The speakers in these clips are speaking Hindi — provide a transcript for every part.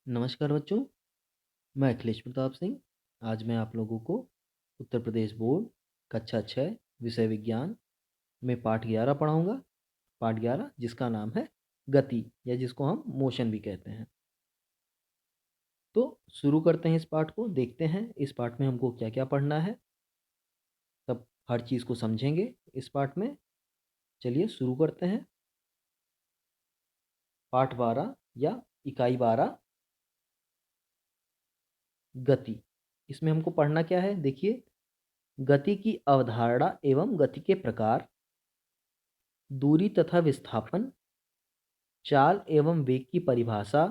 नमस्कार बच्चों, मैं अखिलेश प्रताप सिंह। आज मैं आप लोगों को उत्तर प्रदेश बोर्ड कक्षा 6 विषय विज्ञान में पाठ 11 पढ़ाऊंगा। पाठ 11 जिसका नाम है गति या जिसको हम मोशन भी कहते हैं। तो शुरू करते हैं इस पाठ को, देखते हैं इस पाठ में हमको क्या क्या पढ़ना है। तब हर चीज़ को समझेंगे इस पाठ में। चलिए शुरू करते हैं। पाठ 12 या इकाई 12 गति। इसमें हमको पढ़ना क्या है, देखिए। गति की अवधारणा एवं गति के प्रकार, दूरी तथा विस्थापन, चाल एवं वेग की परिभाषा,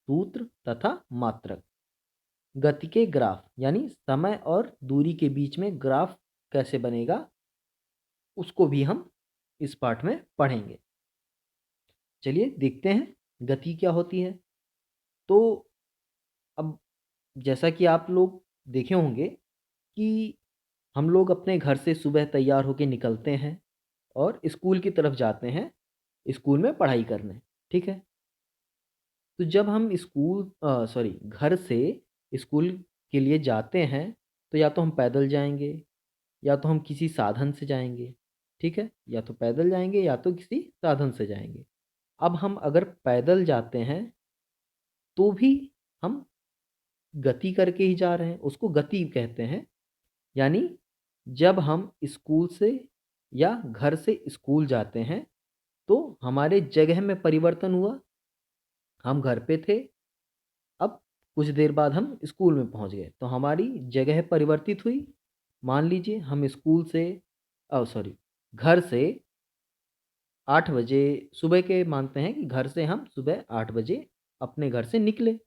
सूत्र तथा मात्रक। गति के ग्राफ यानी समय और दूरी के बीच में ग्राफ कैसे बनेगा, उसको भी हम इस पाठ में पढ़ेंगे। चलिए देखते हैं गति क्या होती है। तो अब जैसा कि आप लोग देखे होंगे कि हम लोग अपने घर से सुबह तैयार होकर निकलते हैं और स्कूल की तरफ जाते हैं, स्कूल में पढ़ाई करने। ठीक है। तो जब हम घर से स्कूल के लिए जाते हैं, तो या तो हम पैदल जाएंगे या तो हम किसी साधन से जाएंगे। ठीक है, या तो पैदल जाएंगे या तो किसी साधन से जाएंगे। अब हम अगर पैदल जाते हैं तो भी हम गति करके ही जा रहे हैं, उसको गति कहते हैं। यानी जब हम स्कूल से या घर से स्कूल जाते हैं तो हमारे जगह में परिवर्तन हुआ। हम घर पे थे, अब कुछ देर बाद हम स्कूल में पहुंच गए तो हमारी जगह परिवर्तित हुई। मान लीजिए हम स्कूल से घर से 8 बजे सुबह के, मानते हैं कि घर से हम सुबह 8 बजे अपने घर से निकले।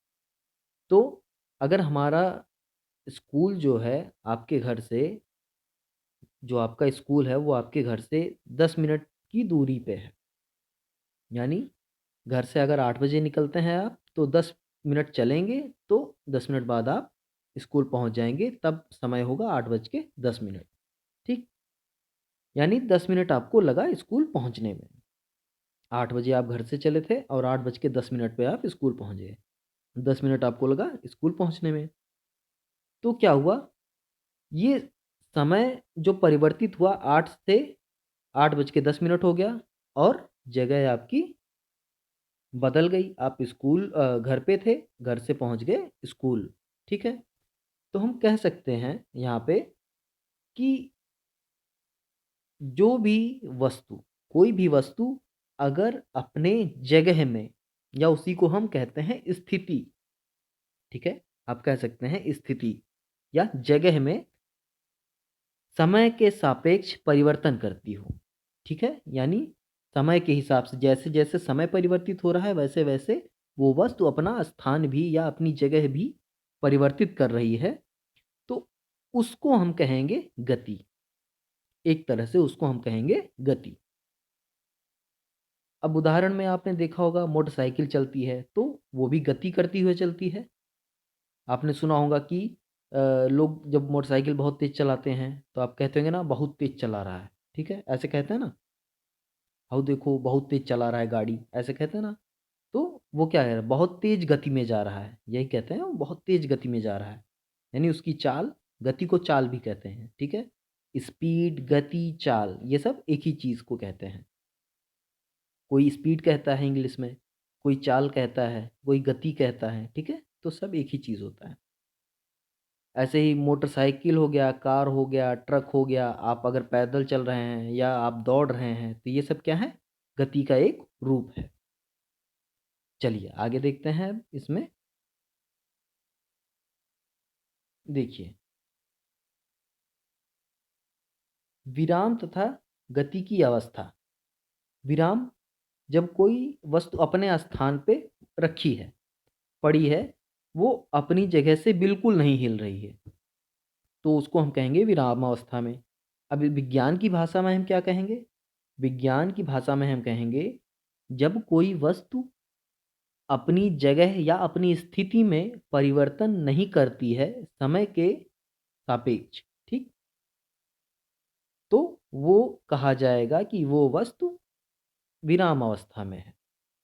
तो अगर हमारा स्कूल जो है आपके घर से, जो आपका स्कूल है वो आपके घर से 10 मिनट की दूरी पे है। यानी घर से अगर 8 बजे निकलते हैं आप तो 10 मिनट चलेंगे तो 10 मिनट बाद आप स्कूल पहुंच जाएंगे। तब समय होगा 8:10। ठीक। यानी 10 मिनट आपको लगा स्कूल पहुंचने में। 8 बजे आप घर से चले थे और 8:10 पे आप स्कूल पहुंच गए। 10 मिनट आपको लगा स्कूल पहुंचने में। तो क्या हुआ, ये समय जो परिवर्तित हुआ 8 से 8:10 हो गया और जगह आपकी बदल गई। आप घर पे थे, घर से पहुंच गए स्कूल। ठीक है। तो हम कह सकते हैं यहाँ पे कि जो भी वस्तु, कोई भी वस्तु अगर अपने जगह में, या उसी को हम कहते हैं स्थिति। ठीक है, आप कह सकते हैं स्थिति या जगह में समय के सापेक्ष परिवर्तन करती हो। ठीक है, यानी समय के हिसाब से जैसे जैसे समय परिवर्तित हो रहा है वैसे वैसे वो वस्तु अपना स्थान भी या अपनी जगह भी परिवर्तित कर रही है। तो उसको हम कहेंगे गति। एक तरह से उसको हम कहेंगे गति। अब उदाहरण में आपने देखा होगा मोटरसाइकिल चलती है तो वो भी गति करती हुई चलती है। आपने सुना होगा कि लोग जब मोटरसाइकिल बहुत तेज चलाते हैं तो आप कहते होंगे ना, बहुत तेज चला रहा है। ठीक है, ऐसे कहते हैं ना, आओ देखो बहुत तेज चला रहा है गाड़ी, ऐसे कहते हैं ना। तो वो क्या है, बहुत तेज गति में जा रहा है, यही कहते हैं वो बहुत तेज गति में जा रहा है। यानी उसकी चाल, गति को चाल भी कहते हैं। ठीक है, स्पीड, गति, चाल, ये सब एक ही चीज़ को कहते हैं। कोई स्पीड कहता है इंग्लिश में, कोई चाल कहता है, कोई गति कहता है। ठीक है, तो सब एक ही चीज़ होता है। ऐसे ही मोटरसाइकिल हो गया, कार हो गया, ट्रक हो गया, आप अगर पैदल चल रहे हैं या आप दौड़ रहे हैं तो ये सब क्या है, गति का एक रूप है। चलिए आगे देखते हैं इसमें। देखिए, विराम तथा गति की अवस्था। विराम, जब कोई वस्तु अपने स्थान पे रखी है, पड़ी है, वो अपनी जगह से बिल्कुल नहीं हिल रही है, तो उसको हम कहेंगे विराम अवस्था में। अभी विज्ञान की भाषा में हम क्या कहेंगे, विज्ञान की भाषा में हम कहेंगे जब कोई वस्तु अपनी जगह या अपनी स्थिति में परिवर्तन नहीं करती है समय के सापेक्ष। ठीक, तो वो कहा जाएगा कि वो वस्तु विराम अवस्था में है।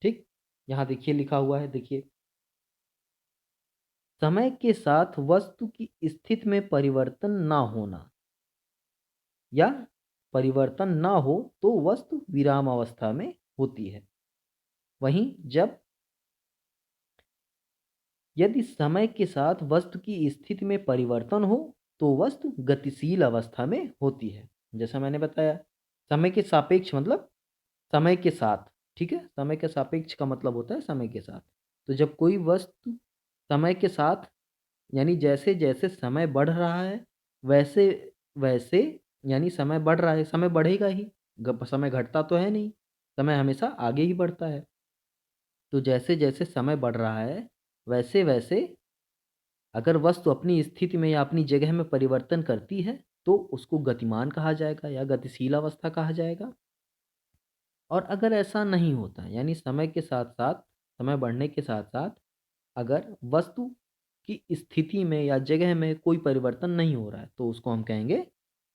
ठीक, यहाँ देखिए लिखा हुआ है, देखिए समय के साथ वस्तु की स्थिति में परिवर्तन ना होना या परिवर्तन ना हो तो वस्तु विराम अवस्था में होती है। वहीं जब यदि समय के साथ वस्तु की स्थिति में परिवर्तन हो तो वस्तु गतिशील अवस्था में होती है। जैसा मैंने बताया, समय के सापेक्ष मतलब समय के साथ, ठीक है। समय के सापेक्ष का मतलब होता है समय के साथ। तो जब कोई वस्तु समय के साथ यानी जैसे जैसे समय बढ़ रहा है वैसे वैसे यानी समय बढ़ रहा है, समय बढ़ेगा ही, समय घटता तो है नहीं, समय हमेशा आगे ही बढ़ता है। तो जैसे जैसे समय बढ़ रहा है वैसे वैसे अगर वस्तु अपनी स्थिति में या अपनी जगह में परिवर्तन करती है तो उसको गतिमान कहा जाएगा या गतिशील अवस्था कहा जाएगा। और अगर ऐसा नहीं होता यानी समय के साथ साथ, समय बढ़ने के साथ साथ अगर वस्तु की स्थिति में या जगह में कोई परिवर्तन नहीं हो रहा है तो उसको हम कहेंगे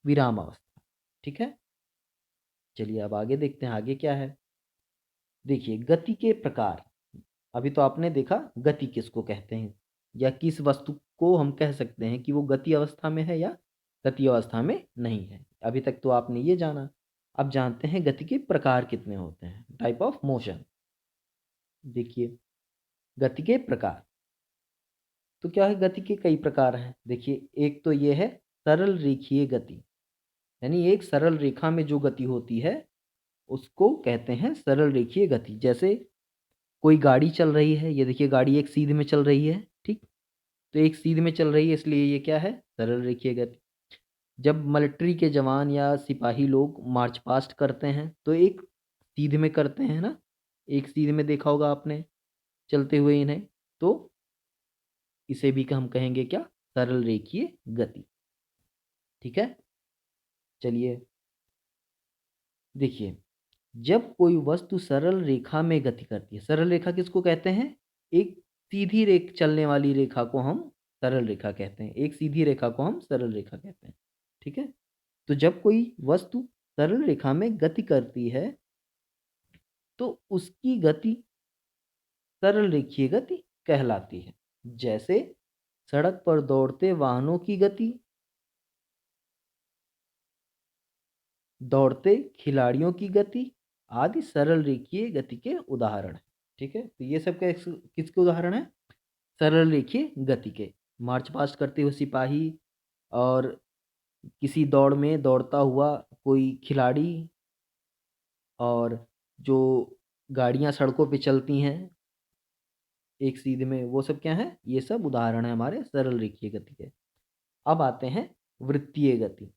विराम अवस्था। ठीक है, चलिए अब आगे देखते हैं आगे क्या है। देखिए गति के प्रकार। अभी तो आपने देखा गति किसको कहते हैं या किस वस्तु को हम कह सकते हैं कि वो गति अवस्था में है या गति अवस्था में नहीं है। अभी तक तो आपने ये जाना। अब जानते हैं गति के प्रकार कितने होते हैं, टाइप ऑफ मोशन। देखिए गति के प्रकार, तो क्या है, गति के कई प्रकार हैं। देखिए एक तो ये है सरल रेखीय गति, यानी एक सरल रेखा में जो गति होती है उसको कहते हैं सरल रेखीय गति। जैसे कोई गाड़ी चल रही है, ये देखिए गाड़ी एक सीध में चल रही है, ठीक। तो एक सीध में चल रही है इसलिए ये क्या है, सरल रेखीय गति। जब मिलिट्री के जवान या सिपाही लोग मार्च पास्ट करते हैं तो एक सीध में करते हैं ना, एक सीध में देखा होगा आपने चलते हुए इन्हें, तो इसे भी हम कहेंगे क्या, सरल रेखीय गति। ठीक है, चलिए देखिए जब कोई वस्तु सरल रेखा में गति करती है, सरल रेखा किसको कहते हैं, एक सीधी रेख चलने वाली रेखा को हम सरल रेखा कहते हैं, एक सीधी रेखा को हम सरल रेखा कहते हैं। ठीक है, तो जब कोई वस्तु सरल रेखा में गति करती है तो उसकी गति सरल रेखीय गति कहलाती है। जैसे सड़क पर दौड़ते वाहनों की गति, दौड़ते खिलाड़ियों की गति आदि सरल रेखीय गति के उदाहरण हैं। ठीक है, तो ये सब किसके उदाहरण हैं, सरल रेखीय गति के। मार्च पास्ट करते हुए सिपाही और किसी दौड़ में दौड़ता हुआ कोई खिलाड़ी और जो गाड़ियां सड़कों पे चलती हैं एक सीध में, वो सब क्या है, ये सब उदाहरण है हमारे सरल रेखीय गति के। अब आते हैं वृत्तीय गति।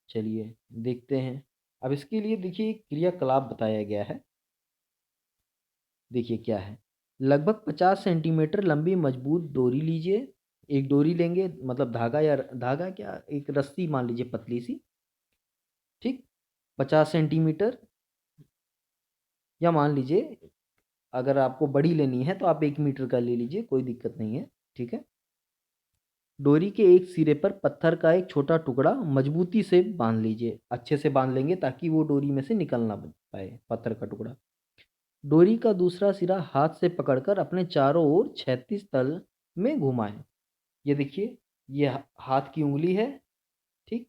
चलिए देखते हैं। अब इसके लिए देखिए एक क्रियाकलाप बताया गया है। देखिए क्या है, लगभग 50 सेंटीमीटर लंबी मजबूत डोरी लीजिए। एक डोरी लेंगे मतलब धागा, या धागा क्या, एक रस्सी मान लीजिए पतली सी, ठीक। 50 सेंटीमीटर, या मान लीजिए अगर आपको बड़ी लेनी है तो आप 1 मीटर का ले लीजिए, कोई दिक्कत नहीं है। ठीक है, डोरी के एक सिरे पर पत्थर का एक छोटा टुकड़ा मजबूती से बांध लीजिए, अच्छे से बांध लेंगे ताकि वो डोरी में से निकल ना पाए पत्थर का टुकड़ा। डोरी का दूसरा सिरा हाथ से पकड़कर अपने चारों ओर क्षैतिज तल में घुमाएं। ये देखिए, ये हाथ की उंगली है, ठीक।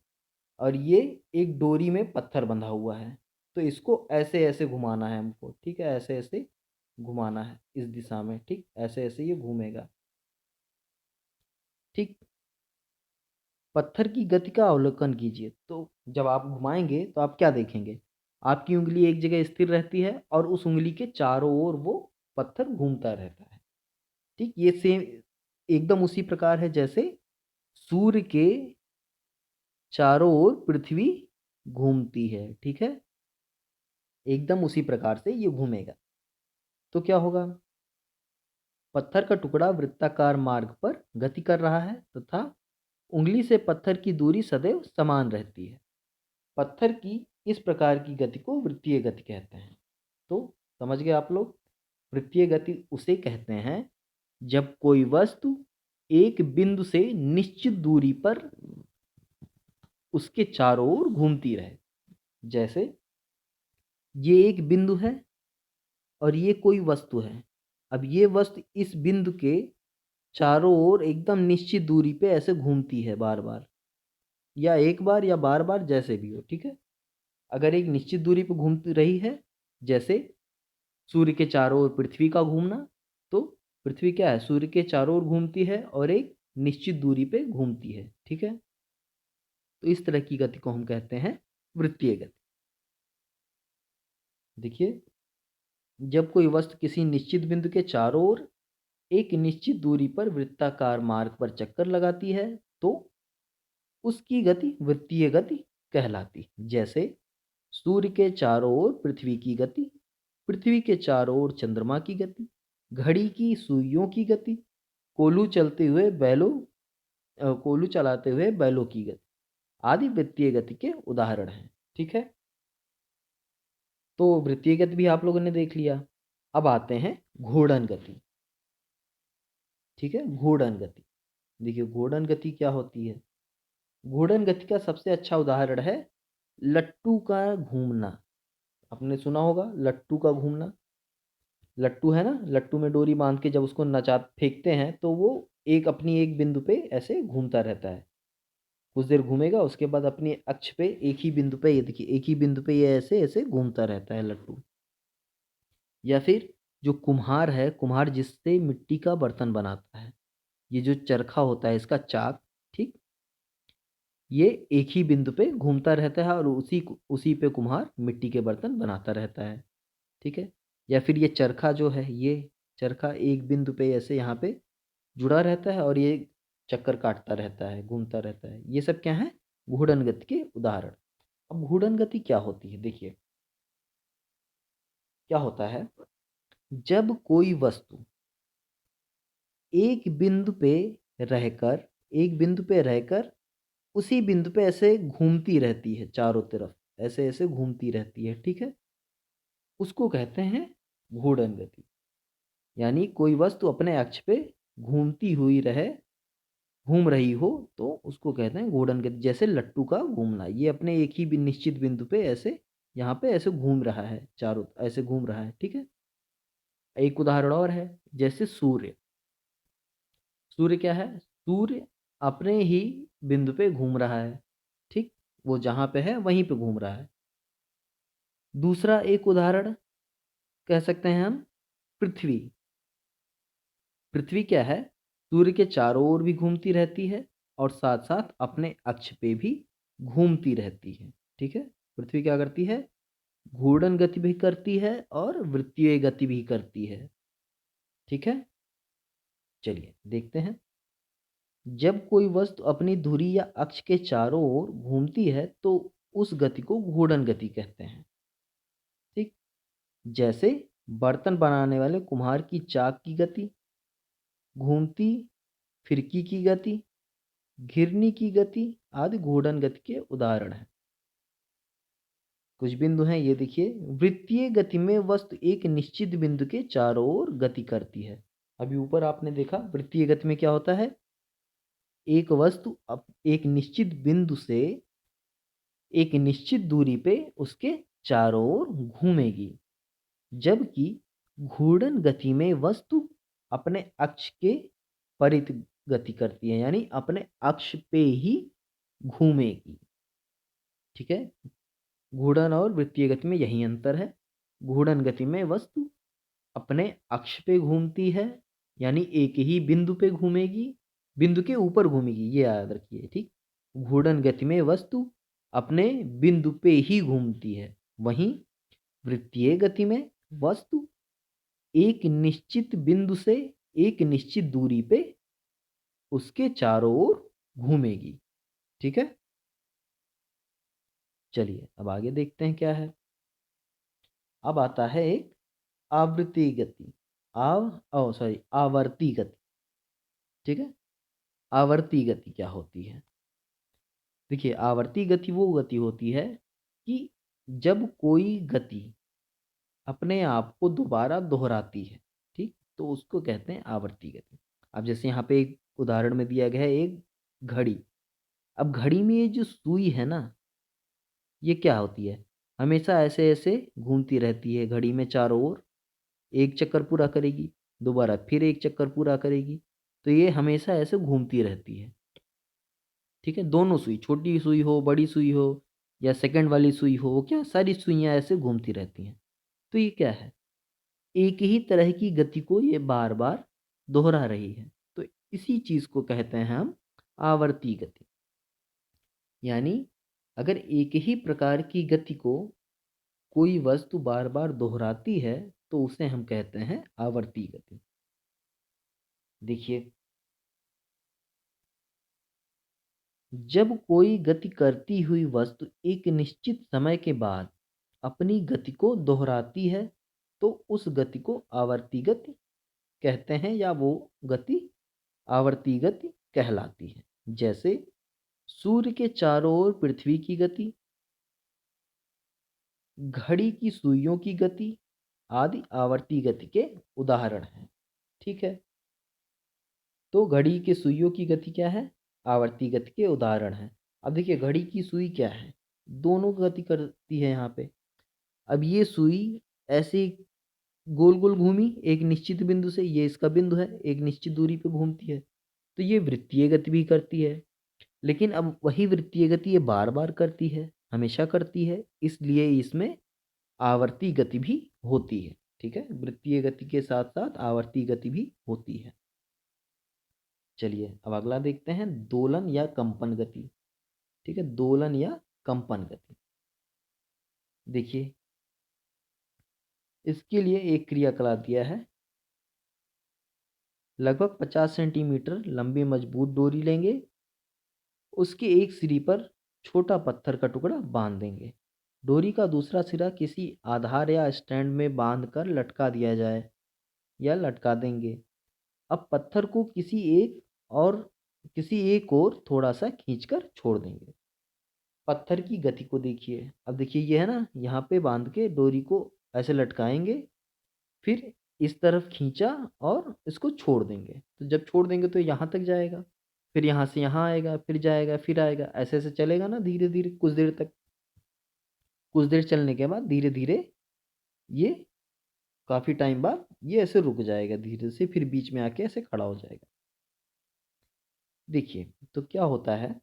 और ये एक डोरी में पत्थर बंधा हुआ है, तो इसको ऐसे ऐसे घुमाना है हमको, ठीक है, ऐसे ऐसे घुमाना है इस दिशा में, ठीक, ऐसे ऐसे ये घूमेगा, ठीक। पत्थर की गति का अवलोकन कीजिए। तो जब आप घुमाएंगे तो आप क्या देखेंगे, आपकी उंगली एक जगह स्थिर रहती है और उस उंगली के चारों ओर वो पत्थर घूमता रहता है, ठीक। ये सेम एकदम उसी प्रकार है जैसे सूर्य के चारों ओर पृथ्वी घूमती है, ठीक है, एकदम उसी प्रकार से ये घूमेगा। तो क्या होगा, पत्थर का टुकड़ा वृत्ताकार मार्ग पर गति कर रहा है तथा उंगली से पत्थर की दूरी सदैव समान रहती है। पत्थर की इस प्रकार की गति को वृत्तीय गति कहते हैं। तो समझ गए आप लोग, वृत्तीय गति उसे कहते हैं जब कोई वस्तु एक बिंदु से निश्चित दूरी पर उसके चारों ओर घूमती रहे। जैसे ये एक बिंदु है और ये कोई वस्तु है, अब ये वस्तु इस बिंदु के चारों ओर एकदम निश्चित दूरी पे ऐसे घूमती है बार बार, या एक बार या बार बार, जैसे भी हो, ठीक है। अगर एक निश्चित दूरी पे घूम रही है, जैसे सूर्य के चारों ओर पृथ्वी का घूमना, तो पृथ्वी क्या है, सूर्य के चारों ओर घूमती है और एक निश्चित दूरी पे घूमती है, ठीक है। तो इस तरह की गति को हम कहते हैं वृत्तीय गति। देखिए, जब कोई वस्तु किसी निश्चित बिंदु के चारों ओर एक निश्चित दूरी पर वृत्ताकार मार्ग पर चक्कर लगाती है, तो उसकी गति वृत्तीय गति कहलाती। जैसे सूर्य के चारों ओर पृथ्वी की गति, पृथ्वी के चारों ओर चंद्रमा की गति, घड़ी की सुइयों की गति, कोलू चलते हुए बैलों कोलू चलाते हुए बैलों की गति आदि वृत्तीय गति के उदाहरण हैं, ठीक है। तो वृत्तीय गति भी आप लोगों ने देख लिया। अब आते हैं घूर्णन गति, ठीक है। घूर्णन गति, देखिए घूर्णन गति क्या होती है। घूर्णन गति का सबसे अच्छा उदाहरण है लट्टू का घूमना। आपने सुना होगा लट्टू का घूमना। लट्टू है ना, लट्टू में डोरी बांध के जब उसको नचा फेंकते हैं तो वो एक अपनी एक बिंदु पे ऐसे घूमता रहता है। कुछ देर घूमेगा, उसके बाद अपनी अक्ष पे एक ही बिंदु पे, ये देखिए एक ही बिंदु पे ये ऐसे ऐसे घूमता रहता है लट्टू। या फिर जो कुम्हार है, कुम्हार जिससे मिट्टी का बर्तन बनाता है, ये जो चरखा होता है इसका चाक, ठीक, ये एक ही बिंदु पे घूमता रहता है और उसी पे कुम्हार मिट्टी के बर्तन बनाता रहता है, ठीक है। या फिर ये चरखा जो है, ये चरखा एक बिंदु पे ऐसे यहाँ पे जुड़ा रहता है और ये चक्कर काटता रहता है, घूमता रहता है। ये सब क्या है, घूर्णन गति के उदाहरण। अब घूर्णन गति क्या होती है, देखिए क्या होता है। जब कोई वस्तु एक बिंदु पे रहकर एक बिंदु पे रहकर उसी बिंदु पे ऐसे घूमती रहती है, चारों तरफ ऐसे ऐसे घूमती रहती है, ठीक है, उसको कहते हैं घूर्णन गति। यानी कोई वस्तु अपने अक्ष पे घूमती हुई रहे, घूम रही हो, तो उसको कहते हैं घूर्णन गति। जैसे लट्टू का घूमना, ये अपने एक ही निश्चित बिंदु पे ऐसे यहाँ पे ऐसे घूम रहा है, चारों ऐसे घूम रहा है, ठीक है। एक उदाहरण और है, जैसे सूर्य। सूर्य क्या है, सूर्य अपने ही बिंदु पे घूम रहा है, ठीक, वो जहाँ पे है वहीं पे घूम रहा है। दूसरा एक उदाहरण कह सकते हैं हम, पृथ्वी। पृथ्वी क्या है, सूर्य के चारों ओर भी घूमती रहती है और साथ साथ अपने अक्ष पे भी घूमती रहती है, ठीक है। पृथ्वी क्या करती है, घूर्णन गति भी करती है और वृत्तीय गति भी करती है, ठीक है। चलिए देखते हैं। जब कोई वस्तु अपनी धुरी या अक्ष के चारों ओर घूमती है तो उस गति को घूर्णन गति कहते हैं, ठीक। जैसे बर्तन बनाने वाले कुम्हार की चाक की गति, घूमती फिरकी की गति, घिरनी की गति आदि घूर्णन गति के उदाहरण हैं। कुछ बिंदु हैं, ये देखिए। वृत्तीय गति में वस्तु एक निश्चित बिंदु के चारों ओर गति करती है। अभी ऊपर आपने देखा वृत्तीय गति में क्या होता है, एक वस्तु एक निश्चित बिंदु से एक निश्चित दूरी पे उसके चारों ओर घूमेगी। जबकि घूर्णन गति में वस्तु अपने अक्ष के परित गति करती है, यानी अपने अक्ष पे ही घूमेगी, ठीक है। घूर्णन और वृत्तीय गति में यही अंतर है। घूर्णन गति में वस्तु अपने अक्ष पे घूमती है, यानी एक ही बिंदु पे घूमेगी, बिंदु के ऊपर घूमेगी, ये याद रखिए, ठीक। घूर्णन गति में वस्तु अपने बिंदु पे ही घूमती है। वहीं वृत्तीय गति में वस्तु एक निश्चित बिंदु से एक निश्चित दूरी पे उसके चारों ओर घूमेगी, ठीक है। चलिए अब आगे देखते हैं क्या है। अब आता है एक आवृत्ति गति, आवर्ती गति, ठीक है। आवर्ती गति क्या होती है, देखिए आवर्ती गति वो गति होती है कि जब कोई गति अपने आप को दोबारा दोहराती है, ठीक, तो उसको कहते हैं आवर्ती गति। अब जैसे यहाँ पे एक उदाहरण में दिया गया है एक घड़ी। अब घड़ी में ये जो सुई है ना, ये क्या होती है, हमेशा ऐसे ऐसे घूमती रहती है घड़ी में चारों ओर, एक चक्कर पूरा करेगी। दोबारा फिर एक चक्कर पूरा करेगी, तो ये हमेशा ऐसे घूमती रहती है। ठीक है, दोनों सुई, छोटी सुई हो, बड़ी सुई हो, या सेकंड वाली सुई हो, वो क्या सारी सुइयां ऐसे घूमती रहती हैं। तो ये क्या है, एक ही तरह की गति को ये बार बार दोहरा रही है। तो इसी चीज को कहते हैं हम आवर्ती गति। यानी अगर एक ही प्रकार की गति को कोई वस्तु बार बार दोहराती है तो उसे हम कहते हैं आवर्ती गति। देखिए, जब कोई गति करती हुई वस्तु एक निश्चित समय के बाद अपनी गति को दोहराती है तो उस गति को आवर्ती गति कहते हैं, या वो गति आवर्ती गति कहलाती है। जैसे सूर्य के चारों ओर पृथ्वी की गति, घड़ी की सुइयों की गति आदि आवर्ती गति के उदाहरण हैं। ठीक है, तो घड़ी के सुइयों की गति क्या है, आवर्ती गति के उदाहरण है। अब देखिए, घड़ी की सुई क्या है, दोनों गति करती है यहाँ पे। अब ये सुई ऐसे गोल गोल घूमी एक निश्चित बिंदु से, ये इसका बिंदु है, एक निश्चित दूरी पे घूमती है, तो ये वृत्तीय गति भी करती है। लेकिन अब वही वृत्तीय गति ये बार बार करती है, हमेशा करती है, इसलिए इसमें आवर्ती गति भी होती है। ठीक है, वृत्तीय गति के साथ साथ आवर्ती गति भी होती है। चलिए अब अगला देखते हैं, दोलन या कंपन गति। ठीक है, दोलन या कंपन गति। देखिए, इसके लिए एक क्रियाकलाप दिया है। लगभग 50 सेंटीमीटर लंबी मजबूत डोरी लेंगे, उसके एक सिरे पर छोटा पत्थर का टुकड़ा बांध देंगे। डोरी का दूसरा सिरा किसी आधार या स्टैंड में बांधकर लटका दिया जाए या लटका देंगे। अब पत्थर को किसी एक और थोड़ा सा खींचकर छोड़ देंगे। पत्थर की गति को देखिए। अब देखिए, ये है ना, यहाँ पे बांध के डोरी को ऐसे लटकाएंगे, फिर इस तरफ खींचा और इसको छोड़ देंगे। तो जब छोड़ देंगे तो यहाँ तक जाएगा, फिर यहाँ से यहाँ आएगा, फिर जाएगा, फिर आएगा, ऐसे ऐसे चलेगा ना धीरे धीरे कुछ देर तक। कुछ देर चलने के बाद धीरे धीरे ये, काफी टाइम बाद ये ऐसे रुक जाएगा धीरे से, फिर बीच में आके ऐसे खड़ा हो जाएगा। देखिए, तो क्या होता है,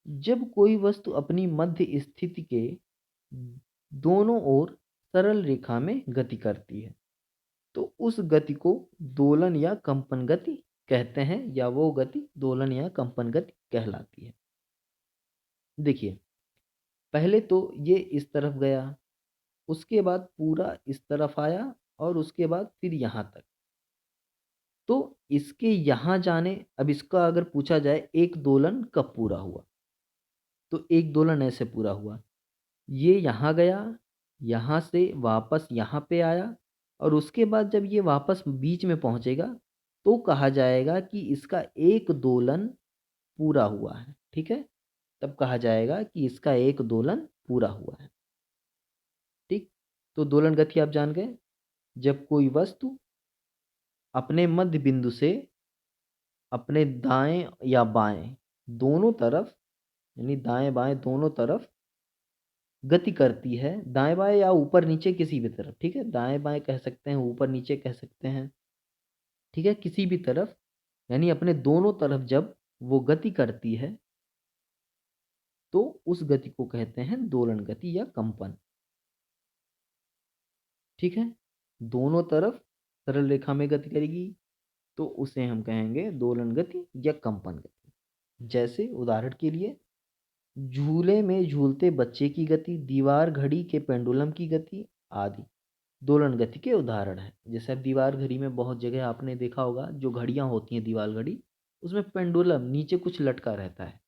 जब कोई वस्तु अपनी मध्य स्थिति के दोनों ओर सरल रेखा में गति करती है तो उस गति को दोलन या कंपन गति कहते हैं, या वो गति दोलन या कंपन गति कहलाती है। देखिए, पहले तो ये इस तरफ गया, उसके बाद पूरा इस तरफ आया, और उसके बाद फिर यहाँ तक। तो इसके यहाँ जाने, अब इसका अगर पूछा जाए एक दोलन कब पूरा हुआ, तो एक दोलन ऐसे पूरा हुआ, ये यहाँ गया, यहाँ से वापस यहाँ पे आया, और उसके बाद जब ये वापस बीच में पहुंचेगा तो कहा जाएगा कि इसका एक दोलन पूरा हुआ है। ठीक है, तब कहा जाएगा कि इसका एक दोलन पूरा हुआ है। ठीक, तो दोलन गति आप जान गए। जब कोई वस्तु अपने मध्य बिंदु से अपने दाएं या बाएं दोनों तरफ, यानी दाएं बाएं दोनों तरफ गति करती है, दाएं बाएं या ऊपर नीचे किसी भी तरफ। ठीक है, दाएं बाएं कह सकते हैं, ऊपर नीचे कह सकते हैं। ठीक है, किसी भी तरफ, यानी अपने दोनों तरफ जब वो गति करती है तो उस गति को कहते हैं दोलन गति या कंपन। ठीक है, दोनों तरफ सरल रेखा में गति करेगी तो उसे हम कहेंगे दोलन गति या कंपन गति। जैसे उदाहरण के लिए, झूले में झूलते बच्चे की गति, दीवार घड़ी के पेंडुलम की गति आदि दोलन गति के उदाहरण है। जैसे अब दीवार घड़ी में बहुत जगह आपने देखा होगा, जो घड़ियां होती हैं दीवार घड़ी, उसमें पेंडुलम नीचे कुछ लटका रहता है,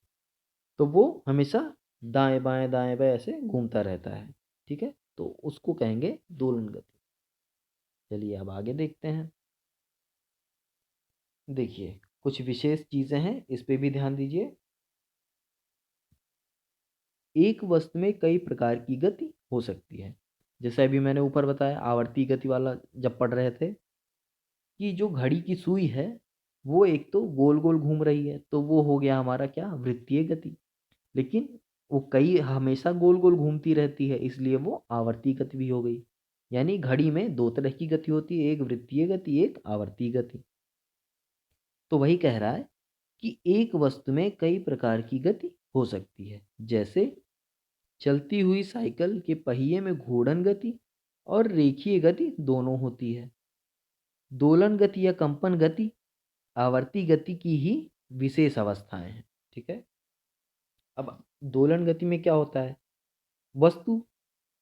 तो वो हमेशा दाएं बाएं ऐसे घूमता रहता है। ठीक है, तो उसको कहेंगे दोलन गति। चलिए अब आगे देखते हैं। देखिए, कुछ विशेष चीजें हैं, इस पे भी ध्यान दीजिए। एक वस्तु में कई प्रकार की गति हो सकती है। जैसे अभी मैंने ऊपर बताया आवर्ती गति वाला जब पढ़ रहे थे, कि जो घड़ी की सुई है वो एक तो गोल गोल घूम रही है, तो वो हो गया हमारा क्या, वृत्तीय गति। लेकिन वो कई हमेशा गोल गोल घूमती रहती है, इसलिए वो आवर्ती गति भी हो गई। यानी घड़ी में दो तरह की गति होती है, एक वृत्तीय गति, एक आवर्तीय गति। तो वही कह रहा है कि एक वस्तु में कई प्रकार की गति हो सकती है, जैसे चलती हुई साइकिल के पहिए में घूर्णन गति और रेखीय गति दोनों होती है। दोलन गति या कंपन गति आवर्ती गति की ही विशेष अवस्थाएं हैं। ठीक है। अब दोलन गति में क्या होता है, वस्तु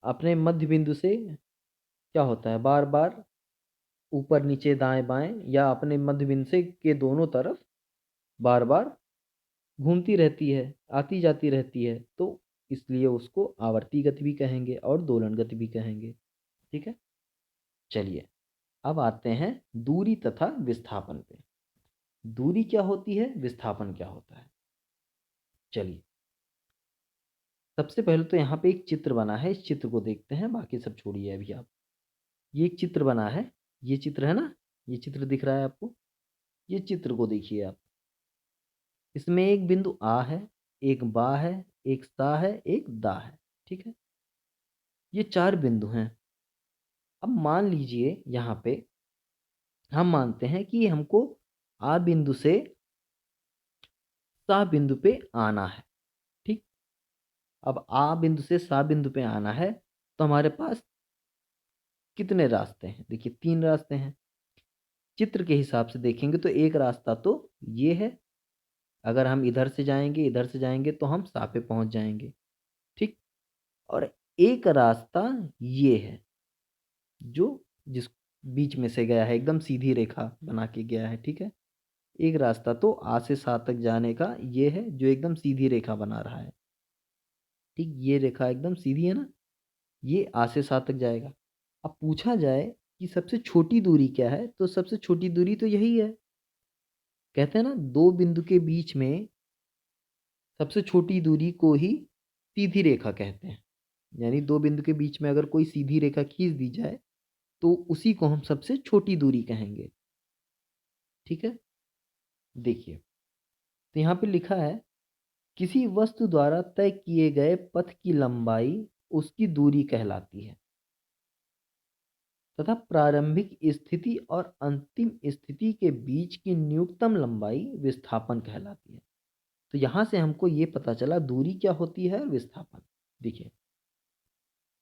अपने मध्य बिंदु से क्या होता है, बार बार ऊपर नीचे दाएं बाएं या अपने मध्य बिंदु से के दोनों तरफ बार बार घूमती रहती है, आती जाती रहती है, तो इसलिए उसको आवर्ती गति भी कहेंगे और दोलन गति भी कहेंगे। ठीक है। चलिए अब आते हैं दूरी तथा विस्थापन पे। दूरी क्या होती है, विस्थापन क्या होता है। चलिए सबसे पहले तो यहाँ पे एक चित्र बना है, इस चित्र को देखते हैं, बाकी सब छोड़िए अभी आप। ये एक चित्र बना है, ये चित्र है ना, ये चित्र दिख रहा है आपको, ये चित्र को देखिए आप। इसमें एक बिंदु आ है, एक बा है, एक सा है, एक दा है। ठीक है। ये चार बिंदु हैं। अब मान लीजिए यहाँ पे हम मानते हैं कि हमको आ बिंदु से सा बिंदु पे आना है। ठीक। अब आ बिंदु से सा बिंदु पे आना है तो हमारे पास कितने रास्ते हैं, देखिए तीन रास्ते हैं। चित्र के हिसाब से देखेंगे तो एक रास्ता तो ये है, अगर हम इधर से जाएंगे इधर से जाएंगे तो हम सा पे पहुंच जाएंगे। ठीक। और एक रास्ता ये है जो जिस बीच में से गया है, एकदम सीधी रेखा बना के गया है। ठीक है। एक रास्ता तो आ से सा तक जाने का ये है जो एकदम सीधी रेखा बना रहा है। ठीक, ये रेखा एकदम सीधी है ना, ये आ से सा तक जाएगा। अब पूछा जाए कि सबसे छोटी दूरी क्या है, तो सबसे छोटी दूरी तो यही है। कहते हैं ना, दो बिंदु के बीच में सबसे छोटी दूरी को ही सीधी रेखा कहते हैं। यानी दो बिंदु के बीच में अगर कोई सीधी रेखा खींच दी जाए तो उसी को हम सबसे छोटी दूरी कहेंगे। ठीक है। देखिए तो यहाँ पे लिखा है किसी वस्तु द्वारा तय किए गए पथ की लंबाई उसकी दूरी कहलाती है तथा प्रारंभिक स्थिति और अंतिम स्थिति के बीच की न्यूनतम लंबाई विस्थापन कहलाती है। तो यहाँ से हमको ये पता चला दूरी क्या होती है और विस्थापन। देखिए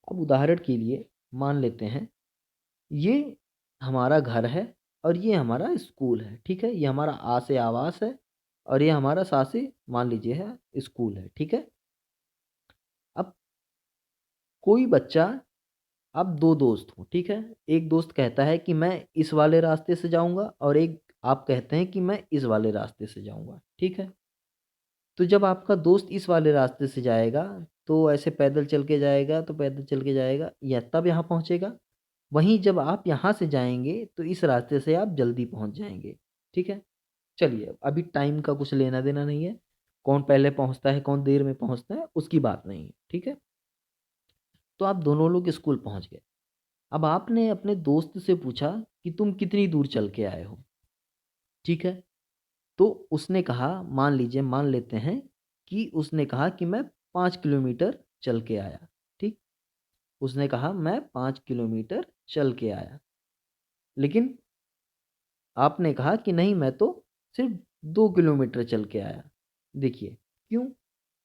अब उदाहरण के लिए मान लेते हैं ये हमारा घर है और ये हमारा स्कूल है। ठीक है। ये हमारा आ से आवास है और ये हमारा सा से मान लीजिए है स्कूल है। ठीक है। अब कोई बच्चा, अब दो दोस्त हो। ठीक है। एक दोस्त कहता है कि मैं इस वाले रास्ते से जाऊंगा और एक आप कहते हैं कि मैं इस वाले रास्ते से जाऊंगा। ठीक है। तो जब आपका दोस्त इस वाले रास्ते से जाएगा तो ऐसे पैदल चल के जाएगा, तो पैदल चल के जाएगा या तब यहाँ पहुँचेगा। वहीं जब आप यहाँ से जाएंगे तो इस रास्ते से आप जल्दी पहुँच जाएंगे। ठीक है। चलिए अभी टाइम का कुछ लेना देना नहीं है, कौन पहले पहुँचता है कौन देर में पहुँचता है उसकी बात नहीं है। ठीक है। तो आप दोनों लोग स्कूल पहुँच गए। अब आपने अपने दोस्त से पूछा कि तुम कितनी दूर चल के आए हो। ठीक है। तो उसने कहा, मान लीजिए मान लेते हैं कि उसने कहा कि मैं 5 किलोमीटर चल के आया। ठीक। उसने कहा मैं 5 किलोमीटर चल के आया, लेकिन आपने कहा कि नहीं मैं तो सिर्फ 2 किलोमीटर चल के आया। देखिए क्यों,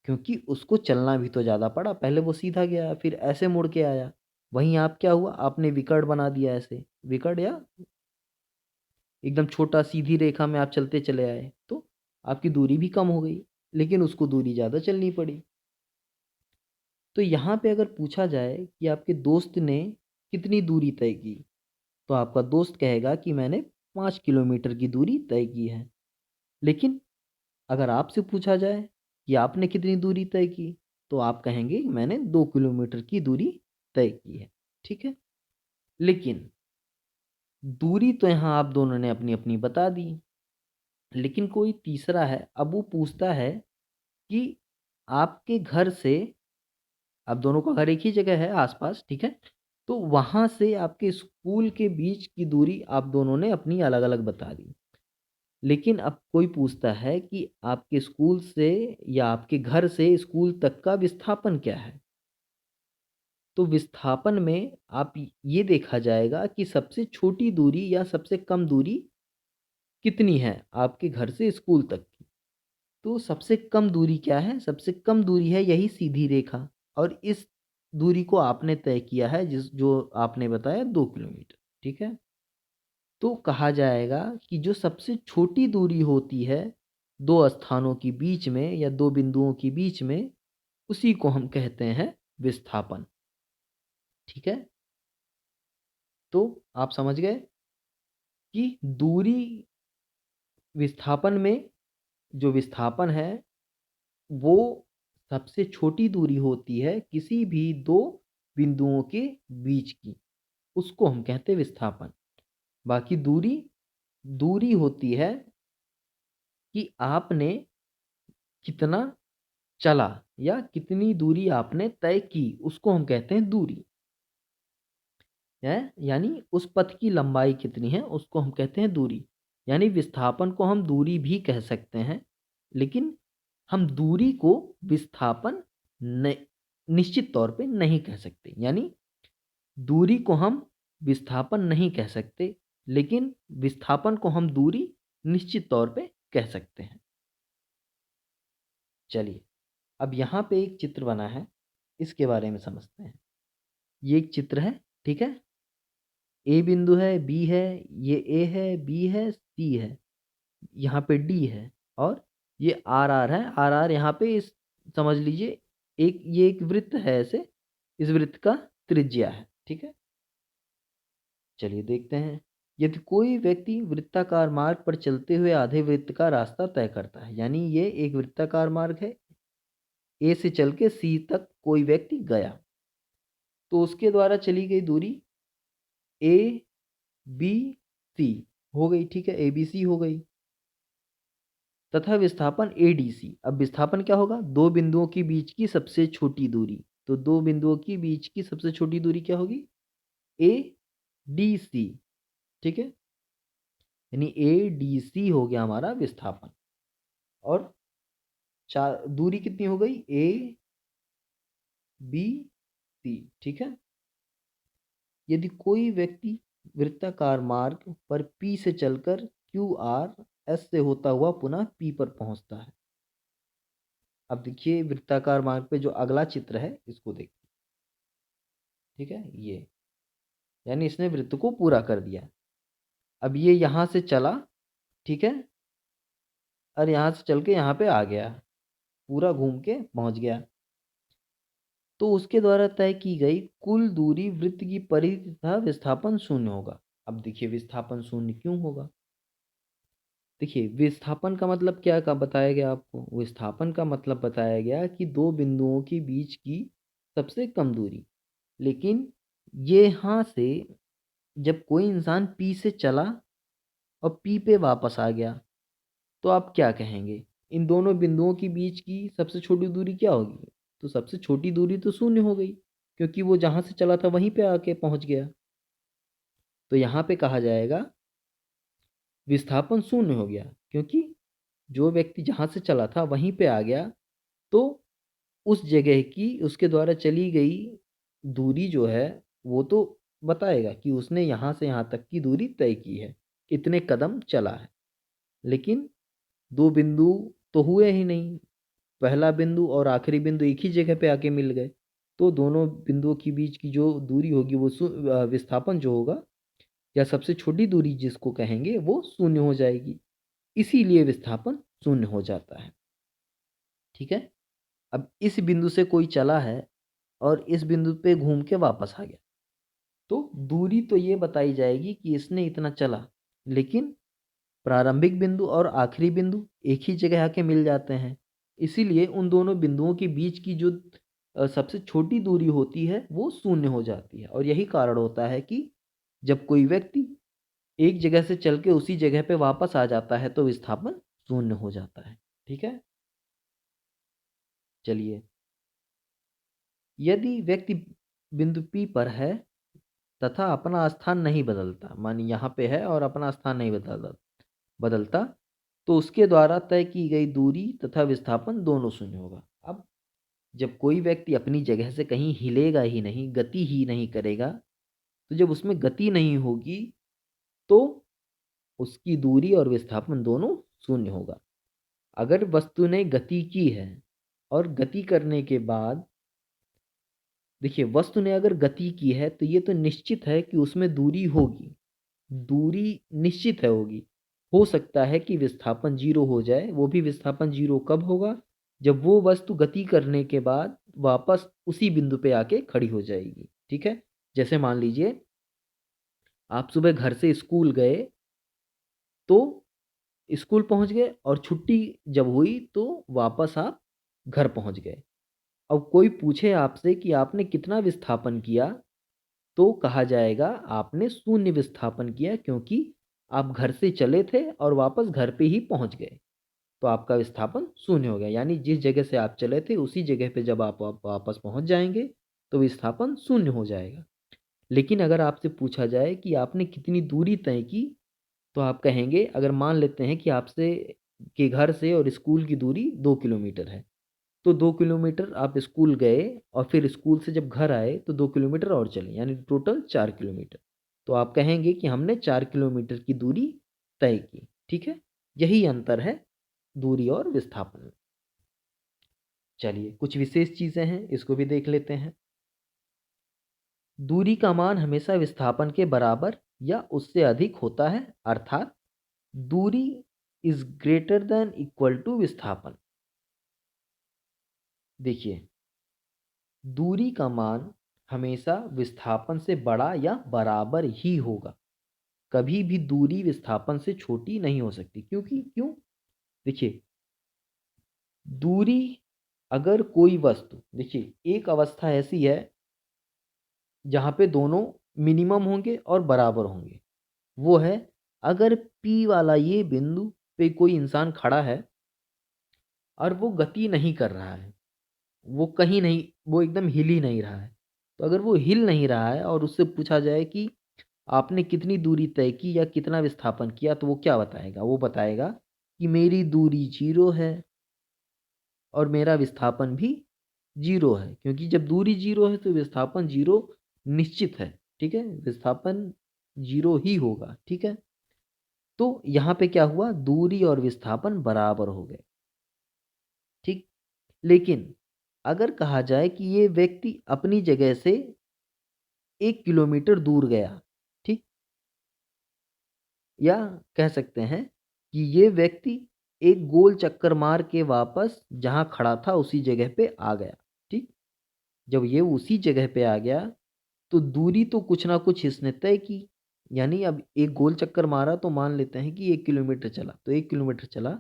क्योंकि उसको चलना भी तो ज़्यादा पड़ा, पहले वो सीधा गया फिर ऐसे मुड़ के आया। वहीं आप क्या हुआ, आपने विकर्ण बना दिया, ऐसे विकर्ण या एकदम छोटा सीधी रेखा में आप चलते चले आए तो आपकी दूरी भी कम हो गई, लेकिन उसको दूरी ज़्यादा चलनी पड़ी। तो यहाँ पे अगर पूछा जाए कि आपके दोस्त ने कितनी दूरी तय की, तो आपका दोस्त कहेगा कि मैंने 5 किलोमीटर की दूरी तय की है। लेकिन अगर आपसे पूछा जाए कि आपने कितनी दूरी तय की, तो आप कहेंगे मैंने 2 किलोमीटर की दूरी तय की है। ठीक है। लेकिन दूरी तो यहाँ आप दोनों ने अपनी अपनी बता दी, लेकिन कोई तीसरा है, अब वो पूछता है कि आपके घर से, अब दोनों का घर एक ही जगह है आसपास। ठीक है। तो वहाँ से आपके स्कूल के बीच की दूरी आप दोनों ने अपनी अलग अलग बता दी। लेकिन अब कोई पूछता है कि आपके स्कूल से या आपके घर से स्कूल तक का विस्थापन क्या है। तो विस्थापन में आप ये देखा जाएगा कि सबसे छोटी दूरी या सबसे कम दूरी कितनी है आपके घर से स्कूल तक की। तो सबसे कम दूरी क्या है? सबसे कम दूरी है यही सीधी रेखा, और इस दूरी को आपने तय किया है जो आपने बताया 2 किलोमीटर, ठीक है? तो कहा जाएगा कि जो सबसे छोटी दूरी होती है 2 स्थानों के बीच में या 2 बिंदुओं के बीच में, उसी को हम कहते हैं विस्थापन, ठीक है? तो आप समझ गए कि दूरी विस्थापन में जो विस्थापन है वो सबसे छोटी दूरी होती है किसी भी 2 बिंदुओं के बीच की, उसको हम कहते हैं विस्थापन। बाकी दूरी दूरी होती है कि आपने कितना चला या कितनी दूरी आपने तय की, उसको हम कहते हैं दूरी। है यानी उस पथ की लंबाई कितनी है उसको हम कहते हैं दूरी। यानी विस्थापन को हम दूरी भी कह सकते हैं, लेकिन हम दूरी को विस्थापन न, निश्चित तौर पे नहीं कह सकते। यानी दूरी को हम विस्थापन नहीं कह सकते, लेकिन विस्थापन को हम दूरी निश्चित तौर पे कह सकते हैं। चलिए, अब यहाँ पे एक चित्र बना है, इसके बारे में समझते हैं। ये एक चित्र है, ठीक है? ए बिंदु है, बी है, ये ए है, बी है, सी है, यहाँ पे डी है, और ये आर आर है। आर आर यहाँ पे इस समझ लीजिए ये एक वृत्त है ऐसे, इस वृत्त का त्रिज्या है, ठीक है? चलिए देखते हैं। यदि कोई व्यक्ति वृत्ताकार मार्ग पर चलते हुए आधे वृत्त का रास्ता तय करता है, यानी ये एक वृत्ताकार मार्ग है, ए से चल के सी तक कोई व्यक्ति गया, तो उसके द्वारा चली गई दूरी ए बी सी हो गई, ठीक है? ए बी सी हो गई, तथा विस्थापन ए डी सी। अब विस्थापन क्या होगा? 2 बिंदुओं के बीच की सबसे छोटी दूरी। तो 2 बिंदुओं के बीच की सबसे छोटी दूरी क्या होगी? ए डी सी, ठीक है? यानी ए डी सी हो गया हमारा विस्थापन। और चार दूरी कितनी हो गई? ए बी सी, ठीक है? यदि कोई व्यक्ति वृत्ताकार मार्ग पर पी से चलकर क्यू आर एस से होता हुआ पुनः पी पर पहुंचता है। अब देखिए वृत्ताकार मार्ग पे जो अगला चित्र है इसको देखिए, ठीक है? ये यानी इसने वृत्त को पूरा कर दिया। अब ये यहाँ से चला, ठीक है? और यहाँ से चल के यहाँ पे आ गया, पूरा घूम के पहुँच गया। तो उसके द्वारा तय की गई कुल दूरी वृत्त की परिधि तथा विस्थापन शून्य होगा। अब देखिए विस्थापन शून्य क्यों होगा? देखिए विस्थापन का मतलब क्या का बताया गया आपको? विस्थापन का मतलब बताया गया कि 2 बिंदुओं के बीच की सबसे कम दूरी। लेकिन ये यहाँ से जब कोई इंसान पी से चला और पी पे वापस आ गया, तो आप क्या कहेंगे? इन दोनों बिंदुओं के बीच की सबसे छोटी दूरी क्या होगी? तो सबसे छोटी दूरी तो शून्य हो गई, क्योंकि वो जहाँ से चला था वहीं पे आके पहुँच गया। तो यहाँ पे कहा जाएगा विस्थापन शून्य हो गया, क्योंकि जो व्यक्ति जहाँ से चला था वहीं पे आ गया, तो उस जगह की उसके द्वारा चली गई दूरी जो है वो तो बताएगा कि उसने यहाँ से यहाँ तक की दूरी तय की है, इतने कदम चला है। लेकिन 2 बिंदु तो हुए ही नहीं, पहला बिंदु और आखिरी बिंदु एक ही जगह पे आके मिल गए, तो दोनों बिंदुओं के बीच की जो दूरी होगी वो विस्थापन जो होगा या सबसे छोटी दूरी जिसको कहेंगे वो शून्य हो जाएगी। इसीलिए विस्थापन शून्य हो जाता है, ठीक है? अब इस बिंदु से कोई चला है और इस बिंदु पे घूम के वापस आ गया, तो दूरी तो ये बताई जाएगी कि इसने इतना चला, लेकिन प्रारंभिक बिंदु और आखिरी बिंदु एक ही जगह आके मिल जाते हैं। इसीलिए उन दोनों बिंदुओं के बीच की जो सबसे छोटी दूरी होती है वो शून्य हो जाती है, और यही कारण होता है कि जब कोई व्यक्ति एक जगह से चल के उसी जगह पे वापस आ जाता है तो विस्थापन शून्य हो जाता है, ठीक है? चलिए, यदि व्यक्ति बिंदु P पर है तथा अपना स्थान नहीं बदलता, मानिए यहाँ पे है और अपना स्थान नहीं बदलता, तो उसके द्वारा तय की गई दूरी तथा विस्थापन दोनों शून्य होगा। अब जब कोई व्यक्ति अपनी जगह से कहीं हिलेगा ही नहीं, गति ही नहीं करेगा, तो जब उसमें गति नहीं होगी तो उसकी दूरी और विस्थापन दोनों शून्य होगा। अगर वस्तु ने गति की है और गति करने के बाद देखिए, वस्तु ने अगर गति की है तो ये तो निश्चित है कि उसमें दूरी होगी, दूरी निश्चित है होगी। हो सकता है कि विस्थापन 0 हो जाए, वो भी विस्थापन 0 कब होगा? जब वो वस्तु गति करने के बाद वापस उसी बिंदु पे आके खड़ी हो जाएगी, ठीक है? जैसे मान लीजिए आप सुबह घर से स्कूल गए, तो स्कूल पहुंच गए और छुट्टी जब हुई तो वापस आप घर पहुंच गए। अब कोई पूछे आपसे कि आपने कितना विस्थापन किया, तो कहा जाएगा आपने शून्य विस्थापन किया, क्योंकि आप घर से चले थे और वापस घर पे ही पहुंच गए, तो आपका विस्थापन शून्य हो गया। यानी जिस जगह से आप चले थे उसी जगह पे जब आप वापस पहुंच जाएंगे तो विस्थापन शून्य हो जाएगा। लेकिन अगर आपसे पूछा जाए कि आपने कितनी दूरी तय की, तो आप कहेंगे, अगर मान लेते हैं कि आपसे के घर से और स्कूल की दूरी 2 किलोमीटर है, तो 2 किलोमीटर आप स्कूल गए और फिर स्कूल से जब घर आए तो 2 किलोमीटर और चले, यानी टोटल 4 किलोमीटर। तो आप कहेंगे कि हमने 4 किलोमीटर की दूरी तय की, ठीक है? यही अंतर है दूरी और विस्थापन में। चलिए, कुछ विशेष चीजें हैं, इसको भी देख लेते हैं। दूरी का मान हमेशा विस्थापन के बराबर या उससे अधिक होता है, अर्थात दूरी is greater than equal to विस्थापन। देखिए, दूरी का मान हमेशा विस्थापन से बड़ा या बराबर ही होगा। कभी भी दूरी विस्थापन से छोटी नहीं हो सकती, क्योंकि क्यों? देखिए, दूरी, अगर कोई वस्तु, देखिए एक अवस्था ऐसी है जहाँ पे दोनों मिनिमम होंगे और बराबर होंगे। वो है, अगर P वाला ये बिंदु पे कोई इंसान खड़ा है और वो गति नहीं कर रहा है, वो कहीं नहीं, वो एकदम हिल ही नहीं रहा है, तो अगर वो हिल नहीं रहा है और उससे पूछा जाए कि आपने कितनी दूरी तय की या कितना विस्थापन किया, तो वो क्या बताएगा? वो बताएगा कि मेरी दूरी 0 है और मेरा विस्थापन भी 0 है, क्योंकि जब दूरी 0 है तो विस्थापन 0 निश्चित है, ठीक है? विस्थापन 0 ही होगा, ठीक है? तो यहाँ पे क्या हुआ? दूरी और विस्थापन बराबर हो गए, ठीक? लेकिन अगर कहा जाए कि ये व्यक्ति अपनी जगह से 1 किलोमीटर दूर गया, ठीक? या कह सकते हैं कि ये व्यक्ति एक गोल चक्कर मार के वापस जहाँ खड़ा था उसी जगह पे आ गया, ठीक? जब ये उसी जगह पे आ गया तो दूरी तो कुछ ना कुछ इसने तय की, यानी अब एक गोल चक्कर मारा तो मान लेते हैं कि 1 किलोमीटर चला, तो 1 किलोमीटर चला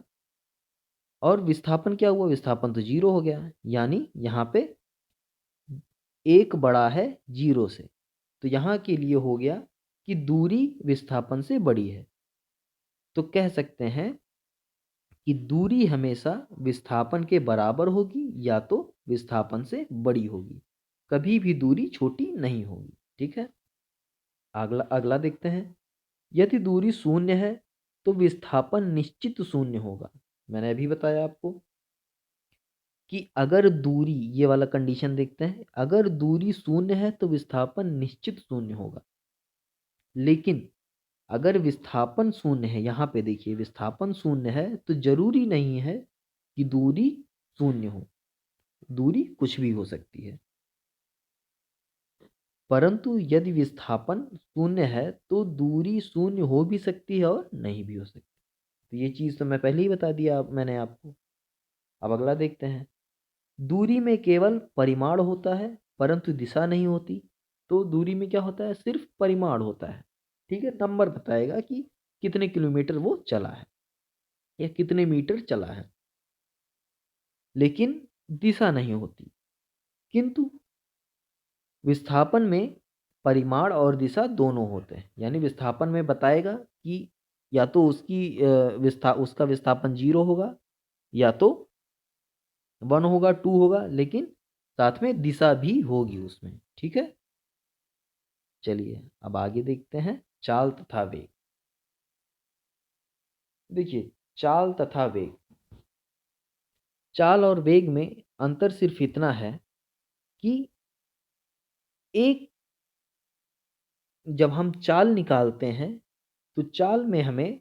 और विस्थापन क्या हुआ? विस्थापन तो 0 हो गया, यानी यहाँ पे एक बड़ा है 0 से, तो यहाँ के लिए हो गया कि दूरी विस्थापन से बड़ी है। तो कह सकते हैं कि दूरी हमेशा विस्थापन के बराबर होगी या तो विस्थापन से बड़ी होगी, कभी भी दूरी छोटी नहीं होगी, ठीक है? अगला अगला देखते हैं। यदि दूरी शून्य है तो विस्थापन निश्चित शून्य होगा। मैंने अभी बताया आपको कि अगर दूरी, ये वाला कंडीशन देखते हैं, अगर दूरी शून्य है तो विस्थापन निश्चित शून्य होगा। लेकिन अगर विस्थापन शून्य है, यहाँ पे देखिए विस्थापन शून्य है, तो जरूरी नहीं है कि दूरी शून्य हो, दूरी कुछ भी हो सकती है। परंतु यदि विस्थापन शून्य है तो दूरी शून्य हो भी सकती है और नहीं भी हो सकती। तो ये चीज़ तो मैं पहले ही बता दिया मैंने आपको। अब अगला देखते हैं। दूरी में केवल परिमाण होता है परंतु दिशा नहीं होती। तो दूरी में क्या होता है? सिर्फ परिमाण होता है, ठीक है? नंबर बताएगा कि कितने किलोमीटर वो चला है या कितने मीटर चला है, लेकिन दिशा नहीं होती। किंतु विस्थापन में परिमाण और दिशा दोनों होते हैं, यानी विस्थापन में बताएगा कि या तो उसका विस्थापन 0 होगा या तो 1 होगा, 2 होगा, लेकिन साथ में दिशा भी होगी उसमें, ठीक है? चलिए अब आगे देखते हैं, चाल तथा वेग। देखिए, चाल तथा वेग, चाल और वेग में अंतर सिर्फ इतना है कि एक जब हम चाल निकालते हैं तो चाल में हमें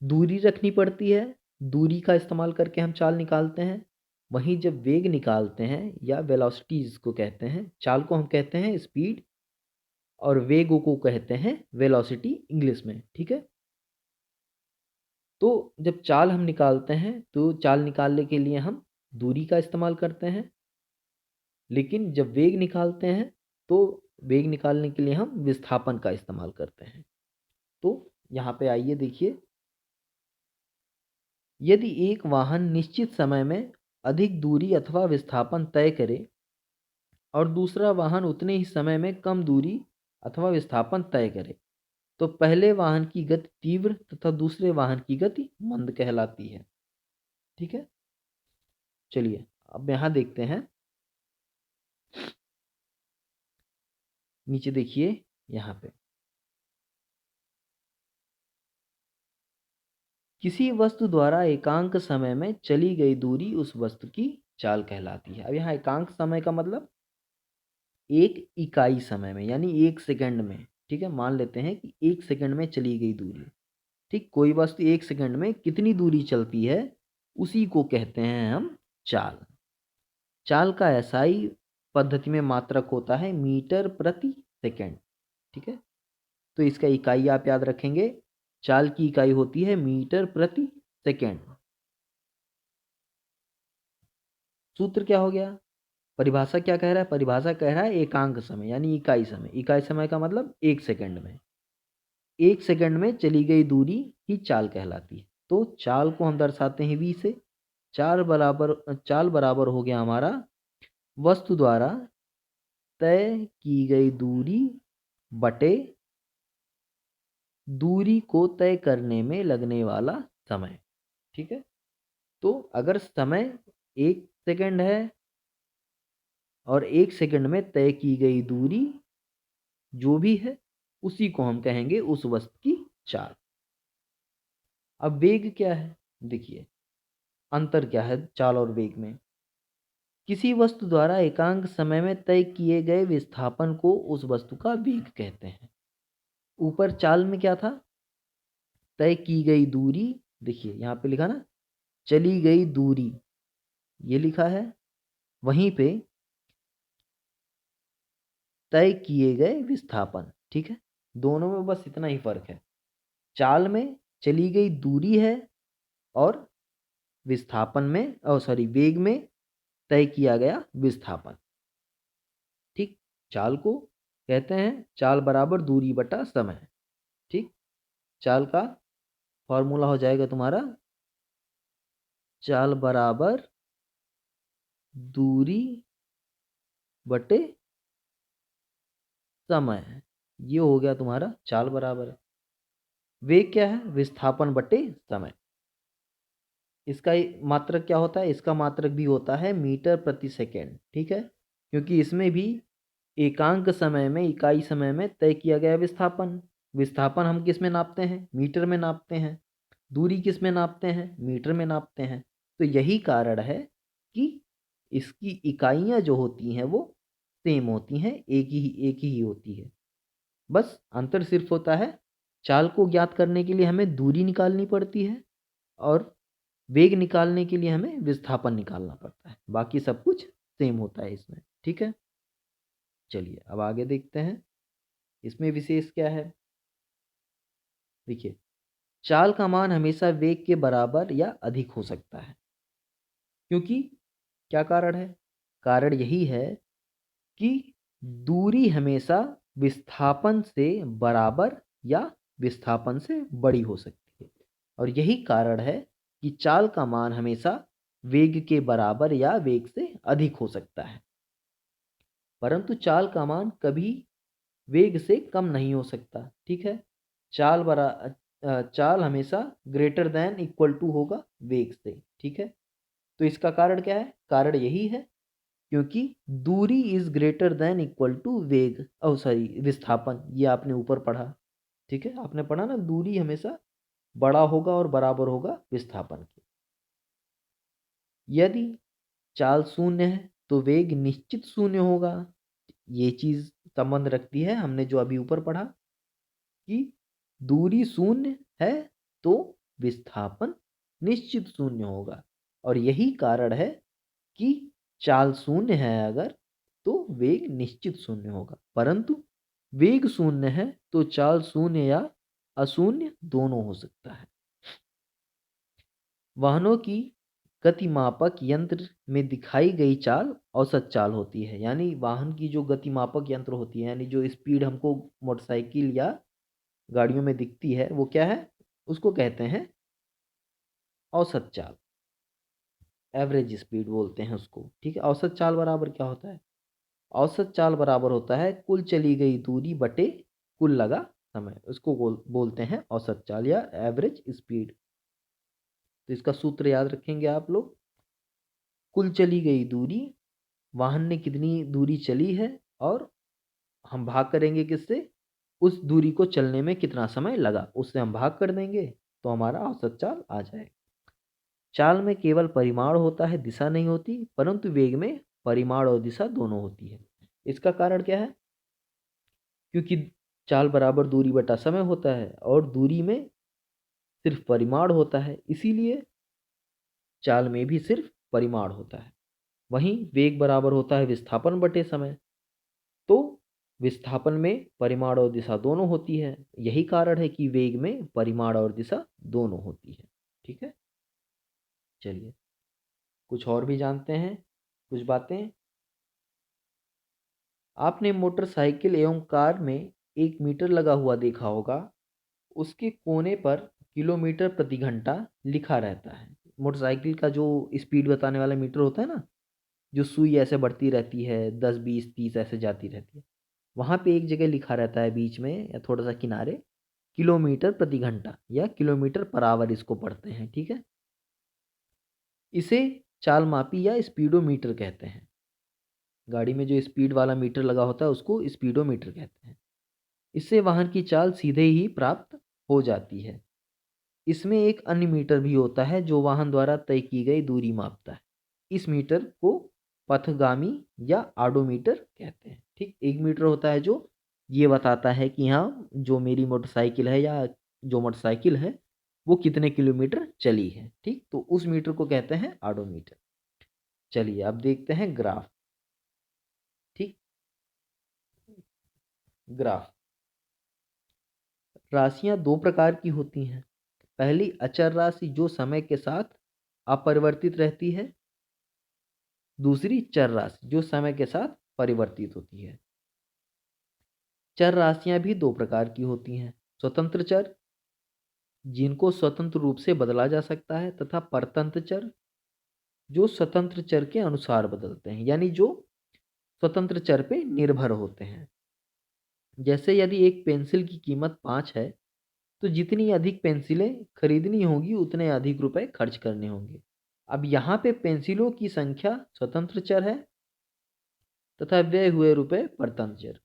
दूरी रखनी पड़ती है, दूरी का इस्तेमाल करके हम चाल निकालते हैं। वहीं जब वेग निकालते हैं या वेलोसिटी जिसको कहते हैं, चाल को हम कहते हैं स्पीड और वेग को कहते हैं वेलोसिटी इंग्लिश में, ठीक है। तो जब चाल हम निकालते हैं तो चाल निकालने के लिए हम दूरी का इस्तेमाल करते हैं, लेकिन जब वेग निकालते हैं तो वेग निकालने के लिए हम विस्थापन का इस्तेमाल करते हैं। तो यहाँ पे आइए देखिए, यदि एक वाहन निश्चित समय में अधिक दूरी अथवा विस्थापन तय करे और दूसरा वाहन उतने ही समय में कम दूरी अथवा विस्थापन तय करे, तो पहले वाहन की गति तीव्र तथा दूसरे वाहन की गति मंद कहलाती है, ठीक है। चलिए अब यहाँ देखते हैं, नीचे देखिए यहाँ पे, किसी वस्तु द्वारा एकांक समय में चली गई दूरी उस वस्तु की चाल कहलाती है। अब यहाँ एकांक समय का मतलब एक इकाई समय में, यानी 1 सेकंड में, ठीक है। मान लेते हैं कि 1 सेकंड में चली गई दूरी, ठीक। कोई वस्तु 1 सेकंड में कितनी दूरी चलती है उसी को कहते हैं हम चाल। चाल का एसआई पद्धति में मात्रक होता है मीटर प्रति सेकंड, ठीक है। तो इसका इकाई आप याद रखेंगे, चाल की इकाई होती है मीटर प्रति सेकंड। सूत्र क्या हो गया, परिभाषा क्या कह रहा है, परिभाषा कह रहा है एकांक समय यानी इकाई समय। इकाई समय का मतलब 1 सेकंड में, 1 सेकंड में चली गई दूरी ही चाल कहलाती है। तो चाल को हम दर्शाते हैं v से। चाल बराबर हो गया हमारा वस्तु द्वारा तय की गई दूरी बटे दूरी को तय करने में लगने वाला समय, ठीक है। तो अगर समय 1 सेकंड है और 1 सेकंड में तय की गई दूरी जो भी है उसी को हम कहेंगे उस वस्तु की चाल। अब वेग क्या है, देखिए अंतर क्या है चाल और वेग में। किसी वस्तु द्वारा एकांक समय में तय किए गए विस्थापन को उस वस्तु का वेग कहते हैं। ऊपर चाल में क्या था, तय की गई दूरी, देखिए यहाँ पे लिखा ना चली गई दूरी, ये लिखा है। वहीं पे तय किए गए विस्थापन, ठीक है। दोनों में बस इतना ही फर्क है, चाल में चली गई दूरी है और विस्थापन में वेग में तय किया गया विस्थापन, ठीक। चाल को कहते हैं चाल बराबर दूरी बटा समय, ठीक। चाल का फॉर्मूला हो जाएगा तुम्हारा चाल बराबर दूरी बटे समय, ये हो गया तुम्हारा चाल बराबर। वेग क्या है, विस्थापन बटे समय। इसका मात्रक क्या होता है, इसका मात्रक भी होता है मीटर प्रति सेकेंड, ठीक है। क्योंकि इसमें भी एकांक समय में इकाई समय में तय किया गया विस्थापन, विस्थापन हम किस में नापते हैं, मीटर में नापते हैं। दूरी किस में नापते हैं, मीटर में नापते हैं। तो यही कारण है कि इसकी इकाइयाँ जो होती हैं वो सेम होती हैं, एक ही होती है। बस अंतर सिर्फ होता है चाल को ज्ञात करने के लिए हमें दूरी निकालनी पड़ती है और वेग निकालने के लिए हमें विस्थापन निकालना पड़ता है। बाकी सब कुछ सेम होता है इसमें, ठीक है। चलिए अब आगे देखते हैं इसमें विशेष क्या है। देखिए चाल का मान हमेशा वेग के बराबर या अधिक हो सकता है, क्योंकि क्या कारण है, कारण यही है कि दूरी हमेशा विस्थापन से बराबर या विस्थापन से बड़ी हो सकती है। और यही कारण है कि चाल का मान हमेशा वेग के बराबर या वेग से अधिक हो सकता है, परंतु चाल का मान कभी वेग से कम नहीं हो सकता, ठीक है। चाल हमेशा ग्रेटर देन इक्वल टू होगा वेग से, ठीक है। तो इसका कारण क्या है, कारण यही है क्योंकि दूरी is greater than equal to वेग, विस्थापन, ये आपने ऊपर पढ़ा, ठीक है। आपने पढ़ा ना दूरी हमेशा बड़ा होगा और बराबर होगा विस्थापन के। यदि चाल शून्य है तो वेग निश्चित शून्य होगा। ये चीज़ संबंध रखती है हमने जो अभी ऊपर पढ़ा कि दूरी शून्य है तो विस्थापन निश्चित शून्य होगा, और यही कारण है कि चाल शून्य है अगर तो वेग निश्चित शून्य होगा, परंतु वेग शून्य है तो चाल शून्य या अशून्य दोनों हो सकता है। वाहनों की गतिमापक यंत्र में दिखाई गई चाल औसत चाल होती है। यानी वाहन की जो गतिमापक यंत्र होती है, यानी जो स्पीड हमको मोटरसाइकिल या गाड़ियों में दिखती है, वो क्या है, उसको कहते हैं औसत चाल। एवरेज स्पीड बोलते हैं उसको। ठीक है, औसत चाल बराबर क्या होता है? औसत चाल बराबर होता है कुल चली गई दूरी बटे कुल लगा समय। उसको बोलते हैं औसत चाल या एवरेज स्पीड। तो इसका सूत्र याद रखेंगे आप लोग। कुल चली गई दूरी, वाहन ने कितनी दूरी चली है, और हम भाग करेंगे किससे, उस दूरी को चलने में कितना समय लगा, उससे हम भाग कर देंगे तो हमारा औसत चाल आ जाएगा। चाल में केवल परिमाण होता है, दिशा नहीं होती, परंतु वेग में परिमाण और दिशा दोनों होती है। इसका कारण क्या है? क्योंकि चाल बराबर दूरी बटा समय होता है और दूरी में सिर्फ परिमाण होता है, इसीलिए चाल में भी सिर्फ परिमाण होता है। वहीं वेग बराबर होता है विस्थापन बटे समय, तो विस्थापन में परिमाण और दिशा दोनों होती है। यही कारण है कि वेग में परिमाण और दिशा दोनों होती है। ठीक है, चलिए कुछ और भी जानते हैं कुछ बातें। आपने मोटरसाइकिल एवं कार में एक मीटर लगा हुआ देखा होगा, उसके कोने पर किलोमीटर प्रति घंटा लिखा रहता है। मोटरसाइकिल का जो स्पीड बताने वाला मीटर होता है ना, जो सुई ऐसे बढ़ती रहती है, 10 20 30 ऐसे जाती रहती है, वहाँ पे एक जगह लिखा रहता है बीच में या थोड़ा सा किनारे, किलोमीटर प्रति घंटा या किलोमीटर पर आवर इसको पढ़ते हैं। ठीक है, इसे चाल मापी या स्पीडोमीटर कहते हैं। गाड़ी में जो स्पीड वाला मीटर लगा होता है उसको स्पीडोमीटर कहते हैं। इससे वाहन की चाल सीधे ही प्राप्त हो जाती है। इसमें एक अन्य मीटर भी होता है जो वाहन द्वारा तय की गई दूरी मापता है। इस मीटर को पथगामी या आडोमीटर कहते हैं। ठीक, एक मीटर होता है जो ये बताता है कि हाँ, जो मेरी मोटरसाइकिल है या जो मोटरसाइकिल है वो कितने किलोमीटर चली है। ठीक, तो उस मीटर को कहते हैं आडोमीटर। चलिए अब देखते हैं ग्राफ। ठीक, ग्राफ। राशियां दो प्रकार की होती हैं। पहली अचर राशि जो समय के साथ अपरिवर्तित रहती है, दूसरी चर राशि जो समय के साथ परिवर्तित होती है। चर राशियां भी दो प्रकार की होती हैं। स्वतंत्र चर जिनको स्वतंत्र रूप से बदला जा सकता है, तथा परतंत्र चर जो स्वतंत्र चर के अनुसार बदलते हैं, यानी जो स्वतंत्र चर पे निर्भर होते हैं। जैसे यदि एक पेंसिल की कीमत 5 है तो जितनी अधिक पेंसिलें खरीदनी होगी उतने अधिक रुपए खर्च करने होंगे। अब यहाँ पे पेंसिलों की संख्या स्वतंत्र चर है तथा व्यय हुए रुपए परतंत्र चर।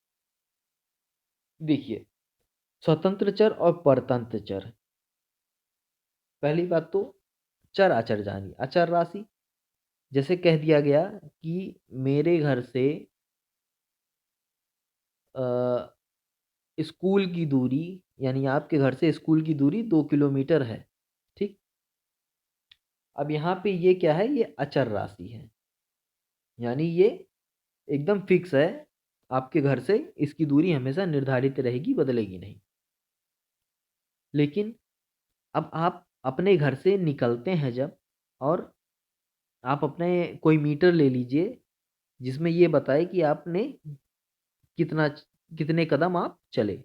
देखिए, स्वतंत्र चर और परतंत्र चर, पहली बात तो चर अचर जानी अचर राशि। जैसे कह दिया गया कि मेरे घर से अ, स्कूल की दूरी, यानी आपके घर से स्कूल की दूरी 2 किलोमीटर है। ठीक, अब यहाँ पे ये क्या है, ये अचर राशि है, यानी ये एकदम फिक्स है। आपके घर से इसकी दूरी हमेशा निर्धारित रहेगी, बदलेगी नहीं। लेकिन अब आप अपने घर से निकलते हैं जब, और आप अपने कोई मीटर ले लीजिए जिसमें ये बताए कि आपने कितना कितने कदम आप चले,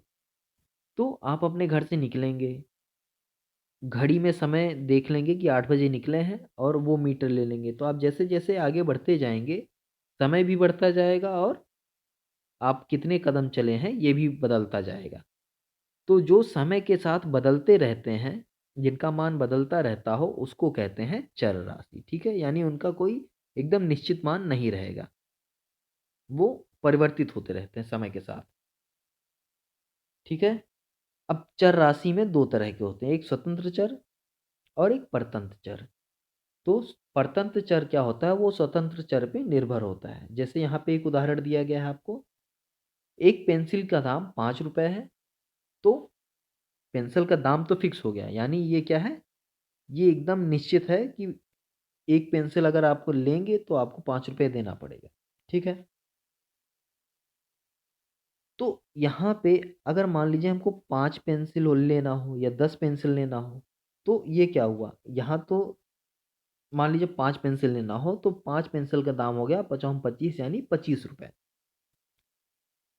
तो आप अपने घर से निकलेंगे, घड़ी में समय देख लेंगे कि 8 बजे निकले हैं और वो मीटर ले लेंगे। तो आप जैसे जैसे आगे बढ़ते जाएंगे समय भी बढ़ता जाएगा और आप कितने कदम चले हैं ये भी बदलता जाएगा। तो जो समय के साथ बदलते रहते हैं, जिनका मान बदलता रहता हो, उसको कहते हैं चर राशि। ठीक है, यानी उनका कोई एकदम निश्चित मान नहीं रहेगा, वो परिवर्तित होते रहते हैं समय के साथ। ठीक है, अब चर राशि में दो तरह के होते हैं, एक स्वतंत्र चर और एक परतंत्र चर। तो परतंत्र चर क्या होता है, वो स्वतंत्र चर पे निर्भर होता है। जैसे यहाँ पे एक उदाहरण दिया गया है आपको, एक पेंसिल का दाम 5 रुपये है। तो पेंसिल का दाम तो फिक्स हो गया, यानी ये क्या है, ये एकदम निश्चित है कि एक पेंसिल अगर आपको लेंगे तो आपको 5 रुपये देना पड़ेगा। ठीक है। तो यहाँ पे अगर मान लीजिए हमको 5 पेंसिल लेना हो या 10 पेंसिल लेना हो, तो ये क्या हुआ, यहाँ तो मान लीजिए 5 पेंसिल लेना हो तो 5 पेंसिल का दाम हो गया 5×5 यानी 25 रुपये।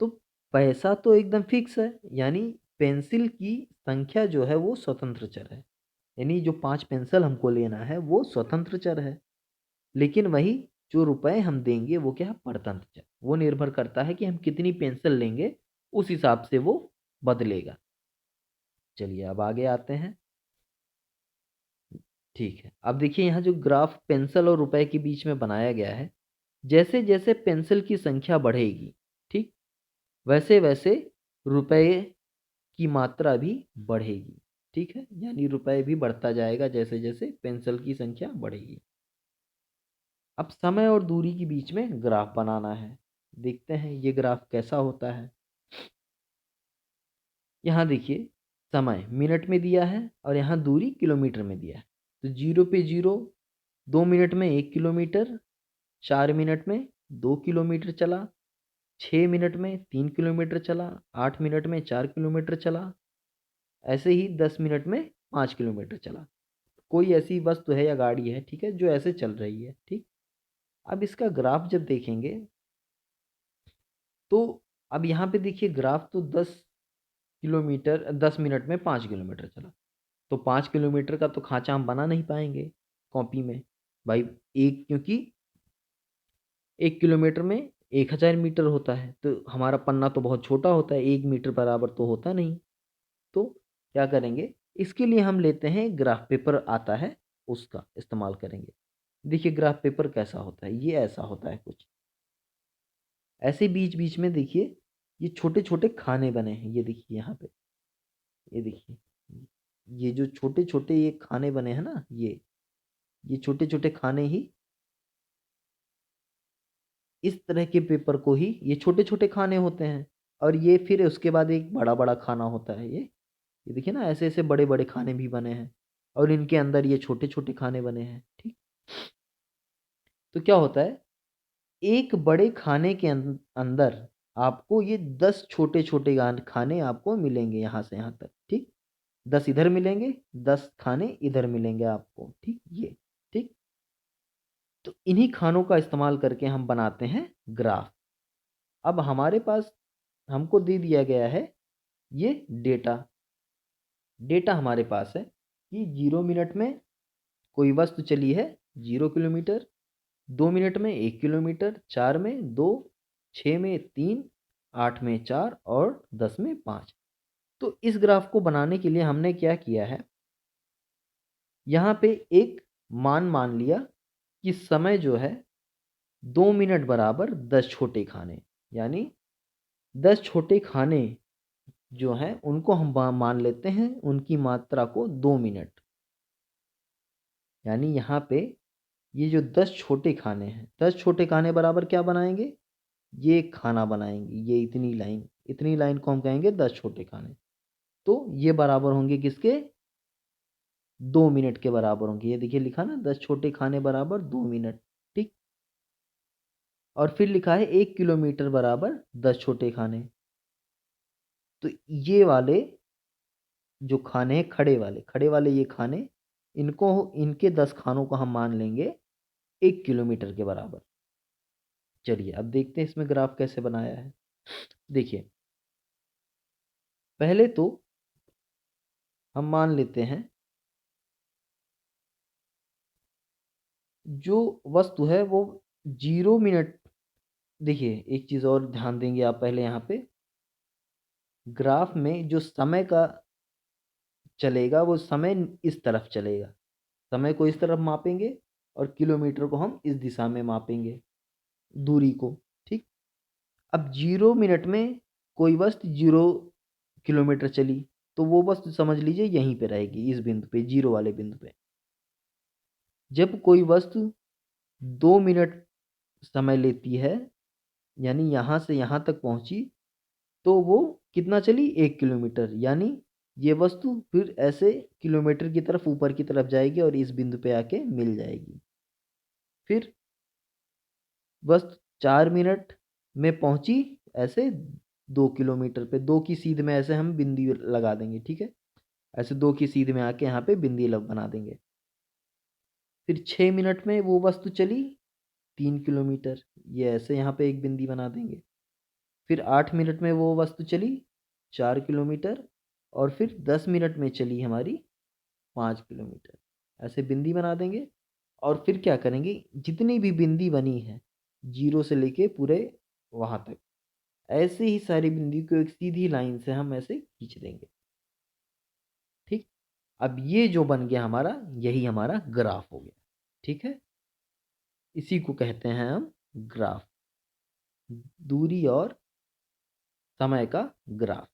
तो पैसा तो एकदम फिक्स है, यानी पेंसिल की संख्या जो है वो स्वतंत्र चर है, यानी जो 5 पेंसिल हमको लेना है वो स्वतंत्र चर है। लेकिन वही जो रुपए हम देंगे वो क्या है, परतंत्र चर। वो निर्भर करता है कि हम कितनी पेंसिल लेंगे, उस हिसाब से वो बदलेगा। चलिए अब आगे आते हैं। ठीक है, अब देखिए यहाँ जो ग्राफ पेंसिल और रुपए के बीच में बनाया गया है, जैसे जैसे पेंसिल की संख्या बढ़ेगी, ठीक, वैसे वैसे रुपए की मात्रा भी बढ़ेगी। ठीक है, यानी रुपए भी बढ़ता जाएगा जैसे जैसे पेंसिल की संख्या बढ़ेगी। अब समय और दूरी के बीच में ग्राफ बनाना है। देखते हैं ये ग्राफ कैसा होता है। यहाँ देखिए, समय मिनट में दिया है और यहाँ दूरी किलोमीटर में दिया है। तो 0 पे 0, 2 मिनट में 1 किलोमीटर, 4 मिनट में 2 किलोमीटर चला, 6 मिनट में 3 किलोमीटर चला, 8 मिनट में 4 किलोमीटर चला, ऐसे ही 10 मिनट में 5 किलोमीटर चला। कोई ऐसी वस्तु है या गाड़ी है, ठीक है, जो ऐसे चल रही है। ठीक, अब इसका ग्राफ जब देखेंगे तो अब यहाँ पे देखिए ग्राफ तो 10 किलोमीटर 10 मिनट में 5 किलोमीटर चला। तो 5 किलोमीटर का तो खांचा हम बना नहीं पाएंगे कॉपी में भाई, एक, क्योंकि 1 किलोमीटर में 1000 मीटर होता है, तो हमारा पन्ना तो बहुत छोटा होता है, 1 मीटर बराबर तो होता नहीं। तो क्या करेंगे, इसके लिए हम लेते हैं ग्राफ पेपर आता है, उसका इस्तेमाल करेंगे। देखिए ग्राफ पेपर कैसा होता है, ये ऐसा होता है कुछ ऐसे। बीच बीच में देखिए ये छोटे छोटे खाने बने हैं, ये देखिए यहाँ पे, ये देखिए, ये जो छोटे छोटे ये खाने बने हैं ना, ये छोटे छोटे खाने ही, इस तरह के पेपर को ही ये छोटे छोटे खाने होते हैं। और ये फिर उसके बाद एक बड़ा बड़ा खाना होता है। ये देखिए ना, ऐसे ऐसे बड़े बड़े खाने भी बने हैं और इनके अंदर ये छोटे छोटे खाने बने हैं। ठीक, तो क्या होता है, एक बड़े खाने के अंदर आपको ये 10 छोटे छोटे खाने आपको मिलेंगे यहाँ से यहाँ तक। ठीक, 10 इधर मिलेंगे, 10 खाने इधर मिलेंगे आपको। ठीक, ये ठीक। तो इन्हीं खानों का इस्तेमाल करके हम बनाते हैं ग्राफ। अब हमारे पास हमको दे दिया गया है ये डेटा। डेटा हमारे पास है कि 0 मिनट में कोई वस्तु चली है 0 किलोमीटर, 2 मिनट में 1 किलोमीटर, 4 में 2, 6 में 3, 8 में 4 और 10 में 5। तो इस ग्राफ को बनाने के लिए हमने क्या किया है, यहाँ पे एक मान मान लिया कि समय जो है 2 मिनट बराबर 10 छोटे खाने, यानी 10 छोटे खाने जो हैं उनको हम मान लेते हैं उनकी मात्रा को 2 मिनट। यानी यहाँ पे ये जो 10 छोटे खाने हैं, 10 छोटे खाने बराबर क्या बनाएंगे, ये एक खाना बनाएंगे। ये इतनी लाइन को हम कहेंगे 10 छोटे खाने। तो ये बराबर होंगे किसके, 2 मिनट के बराबर होंगे। ये देखिए लिखा ना, 10 छोटे खाने बराबर 2 मिनट। ठीक, और फिर लिखा है 1 किलोमीटर बराबर 10 छोटे खाने। तो ये वाले जो खाने हैं, खड़े वाले ये खाने, इनको, इनके 10 खानों को हम मान लेंगे 1 किलोमीटर के बराबर। चलिए अब देखते हैं इसमें ग्राफ कैसे बनाया है। देखिए पहले तो हम मान लेते हैं जो वस्तु है वो 0 मिनट। देखिए एक चीज़ और ध्यान देंगे आप, पहले यहाँ पे ग्राफ में जो समय का चलेगा वो समय इस तरफ चलेगा, समय को इस तरफ मापेंगे और किलोमीटर को हम इस दिशा में मापेंगे, दूरी को। ठीक, अब 0 मिनट में कोई वस्तु 0 किलोमीटर चली, तो वो वस्तु समझ लीजिए यहीं पे रहेगी, इस बिंदु पे, जीरो वाले बिंदु पे। जब कोई वस्तु 2 मिनट समय लेती है, यानी यहाँ से यहाँ तक पहुँची, तो वो कितना चली? 1 किलोमीटर। यानी ये वस्तु फिर ऐसे किलोमीटर की तरफ ऊपर की तरफ जाएगी और इस बिंदु पे आके मिल जाएगी। फिर वस्तु 4 मिनट में पहुंची ऐसे 2 किलोमीटर पे, दो की सीध में ऐसे हम बिंदी लगा देंगे, ठीक है। ऐसे दो की सीध में आके यहाँ पे बिंदी बना देंगे। फिर 6 मिनट में वो वस्तु चली 3 किलोमीटर, ये ऐसे यहाँ पे एक बिंदी बना देंगे। फिर 8 मिनट में वो वस्तु चली 4 किलोमीटर, और फिर 10 मिनट में चली हमारी 5 किलोमीटर, ऐसे बिंदी बना देंगे। और फिर क्या करेंगे, जितनी भी बिंदी बनी है 0 से लेके पूरे वहाँ तक, ऐसे ही सारी बिंदी को एक सीधी लाइन से हम ऐसे खींच देंगे, ठीक। अब ये जो बन गया हमारा, यही हमारा ग्राफ हो गया, ठीक है। इसी को कहते हैं हम ग्राफ, दूरी और समय का ग्राफ।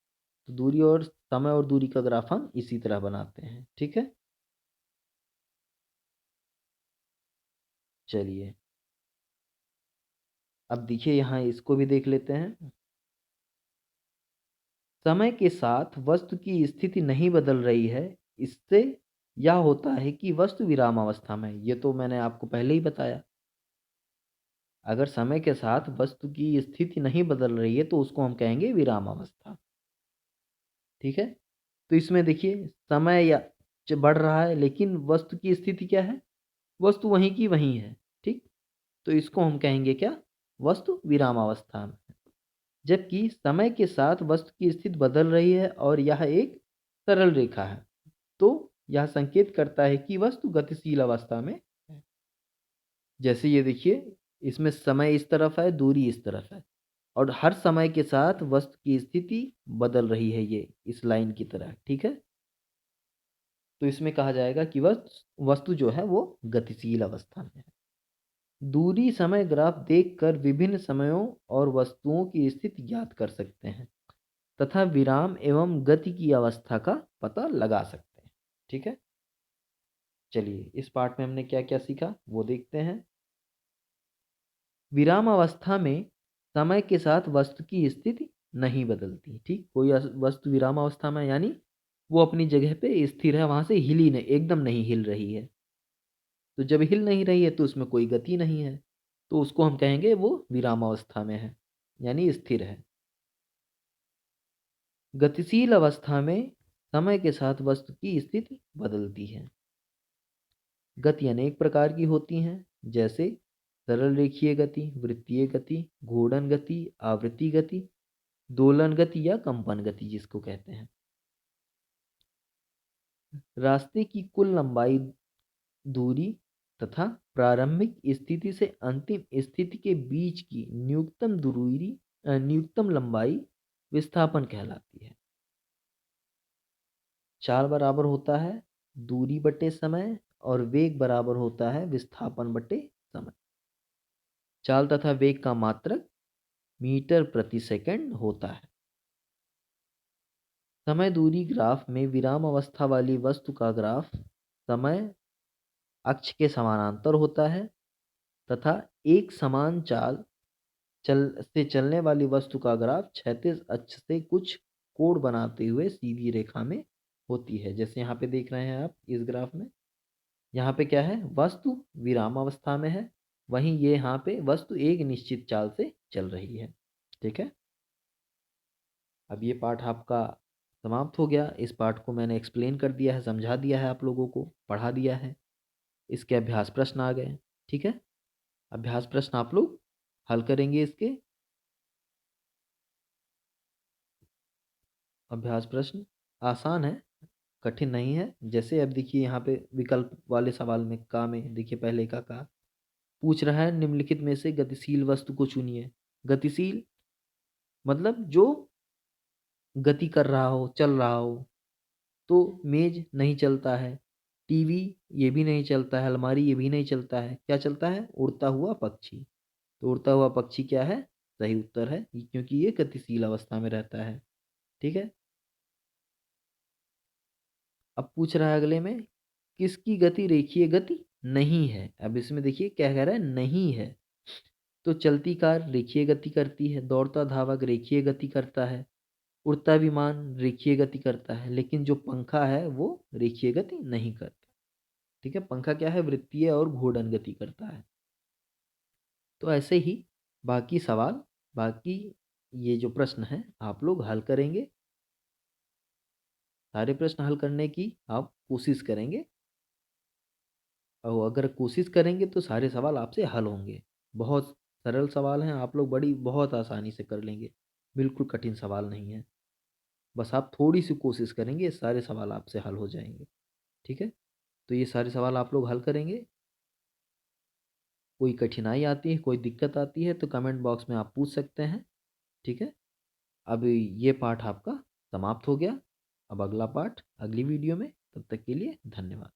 तो दूरी और समय और दूरी का ग्राफ हम इसी तरह बनाते हैं, ठीक है। चलिए अब देखिए यहाँ इसको भी देख लेते हैं। समय के साथ वस्तु की स्थिति नहीं बदल रही है, इससे यह होता है कि वस्तु विराम अवस्था में है। ये तो मैंने आपको पहले ही बताया। अगर समय के साथ वस्तु की स्थिति नहीं बदल रही है तो उसको हम कहेंगे विराम अवस्था, ठीक है। तो इसमें देखिए समय या बढ़ रहा है, लेकिन वस्तु की स्थिति क्या है? वस्तु वहीं की वहीं है, ठीक। तो इसको हम कहेंगे क्या? वस्तु विराम अवस्था में। जबकि समय के साथ वस्तु की स्थिति बदल रही है और यह एक सरल रेखा है, तो यह संकेत करता है कि वस्तु गतिशील अवस्था में है। जैसे ये देखिए, इसमें समय इस तरफ है, दूरी इस तरफ है, और हर समय के साथ वस्तु की स्थिति बदल रही है, ये इस लाइन की तरह, ठीक है। तो इसमें कहा जाएगा कि वस्तु जो है वो गतिशील अवस्था में है। दूरी समय ग्राफ देखकर विभिन्न समयों और वस्तुओं की स्थिति ज्ञात कर सकते हैं तथा विराम एवं गति की अवस्था का पता लगा सकते हैं, ठीक है। चलिए इस पार्ट में हमने क्या क्या सीखा वो देखते हैं। विराम अवस्था में समय के साथ वस्तु की स्थिति नहीं बदलती, ठीक। कोई वस्तु विराम अवस्था में यानी वो अपनी जगह पे स्थिर है, वहां से हिली नहीं, एकदम नहीं हिल रही है। तो जब हिल नहीं रही है तो उसमें कोई गति नहीं है, तो उसको हम कहेंगे वो विराम अवस्था में है, यानी स्थिर है। गतिशील अवस्था में समय के साथ वस्तु की स्थिति बदलती है। गति अनेक प्रकार की होती हैं, जैसे सरल रेखीय गति, वृत्तीय गति, घूर्णन गति, आवृत्ति गति, दोलन गति या कंपन गति जिसको कहते हैं। रास्ते की कुल लंबाई, दूरी तथा प्रारंभिक स्थिति से अंतिम स्थिति के बीच की न्यूनतम लंबाई विस्थापन कहलाती है। चाल बराबर होता है दूरी बटे समय, और वेग बराबर होता है विस्थापन बटे समय। चाल तथा वेग का मात्रक मीटर प्रति सेकंड होता है। समय दूरी ग्राफ में विराम अवस्था वाली वस्तु का ग्राफ समय अक्ष के समानांतर होता है तथा एक समान चलने वाली वस्तु का ग्राफ क्षैतिज अक्ष से कुछ कोण बनाते हुए सीधी रेखा में होती है। जैसे यहाँ पे देख रहे हैं आप इस ग्राफ में, यहाँ पे क्या है, वस्तु विराम अवस्था में है, वहीं ये यहाँ पे वस्तु एक निश्चित चाल से चल रही है, ठीक है। अब ये पाठ आपका समाप्त हो गया। इस पाठ को मैंने एक्सप्लेन कर दिया है, समझा दिया है, आप लोगों को पढ़ा दिया है। इसके अभ्यास प्रश्न आ गए, ठीक है। अभ्यास प्रश्न आप लोग हल करेंगे। इसके अभ्यास प्रश्न आसान है, कठिन नहीं है। जैसे अब देखिए यहाँ पे विकल्प वाले सवाल में का में देखिए पहले का पूछ रहा है, निम्नलिखित में से गतिशील वस्तु को चुनिए। गतिशील मतलब जो गति कर रहा हो, चल रहा हो। तो मेज नहीं चलता है, टीवी ये भी नहीं चलता है, अलमारी ये भी नहीं चलता है। क्या चलता है? उड़ता हुआ पक्षी। तो उड़ता हुआ पक्षी क्या है? सही उत्तर है, क्योंकि ये गतिशील अवस्था में रहता है, ठीक है। अब पूछ रहा है अगले में, किसकी गति रेखीय गति नहीं है। अब इसमें देखिए क्या कह रहा है, नहीं है। तो चलती कार रेखीय गति करती है, दौड़ता धावक रेखीय गति करता है, उड़ता विमान रेखीय गति करता है, लेकिन जो पंखा है वो रेखीय गति नहीं करता। ठीक है, पंखा क्या है, वृत्तीय और घूर्णन गति करता है। तो ऐसे ही बाकी सवाल, बाकी ये जो प्रश्न है आप लोग हल करेंगे। सारे प्रश्न हल करने की आप कोशिश करेंगे, और अगर कोशिश करेंगे तो सारे सवाल आपसे हल होंगे। बहुत सरल सवाल हैं, आप लोग बड़ी बहुत आसानी से कर लेंगे, बिल्कुल कठिन सवाल नहीं है। बस आप थोड़ी सी कोशिश करेंगे, सारे सवाल आपसे हल हो जाएंगे। ठीक है, तो ये सारे सवाल आप लोग हल करेंगे। कोई कठिनाई आती है, कोई दिक्कत आती है तो कमेंट बॉक्स में आप पूछ सकते हैं। ठीक है, अब ये पाठ आपका समाप्त हो गया। अब अगला पाठ अगली वीडियो में, तब तक के लिए धन्यवाद।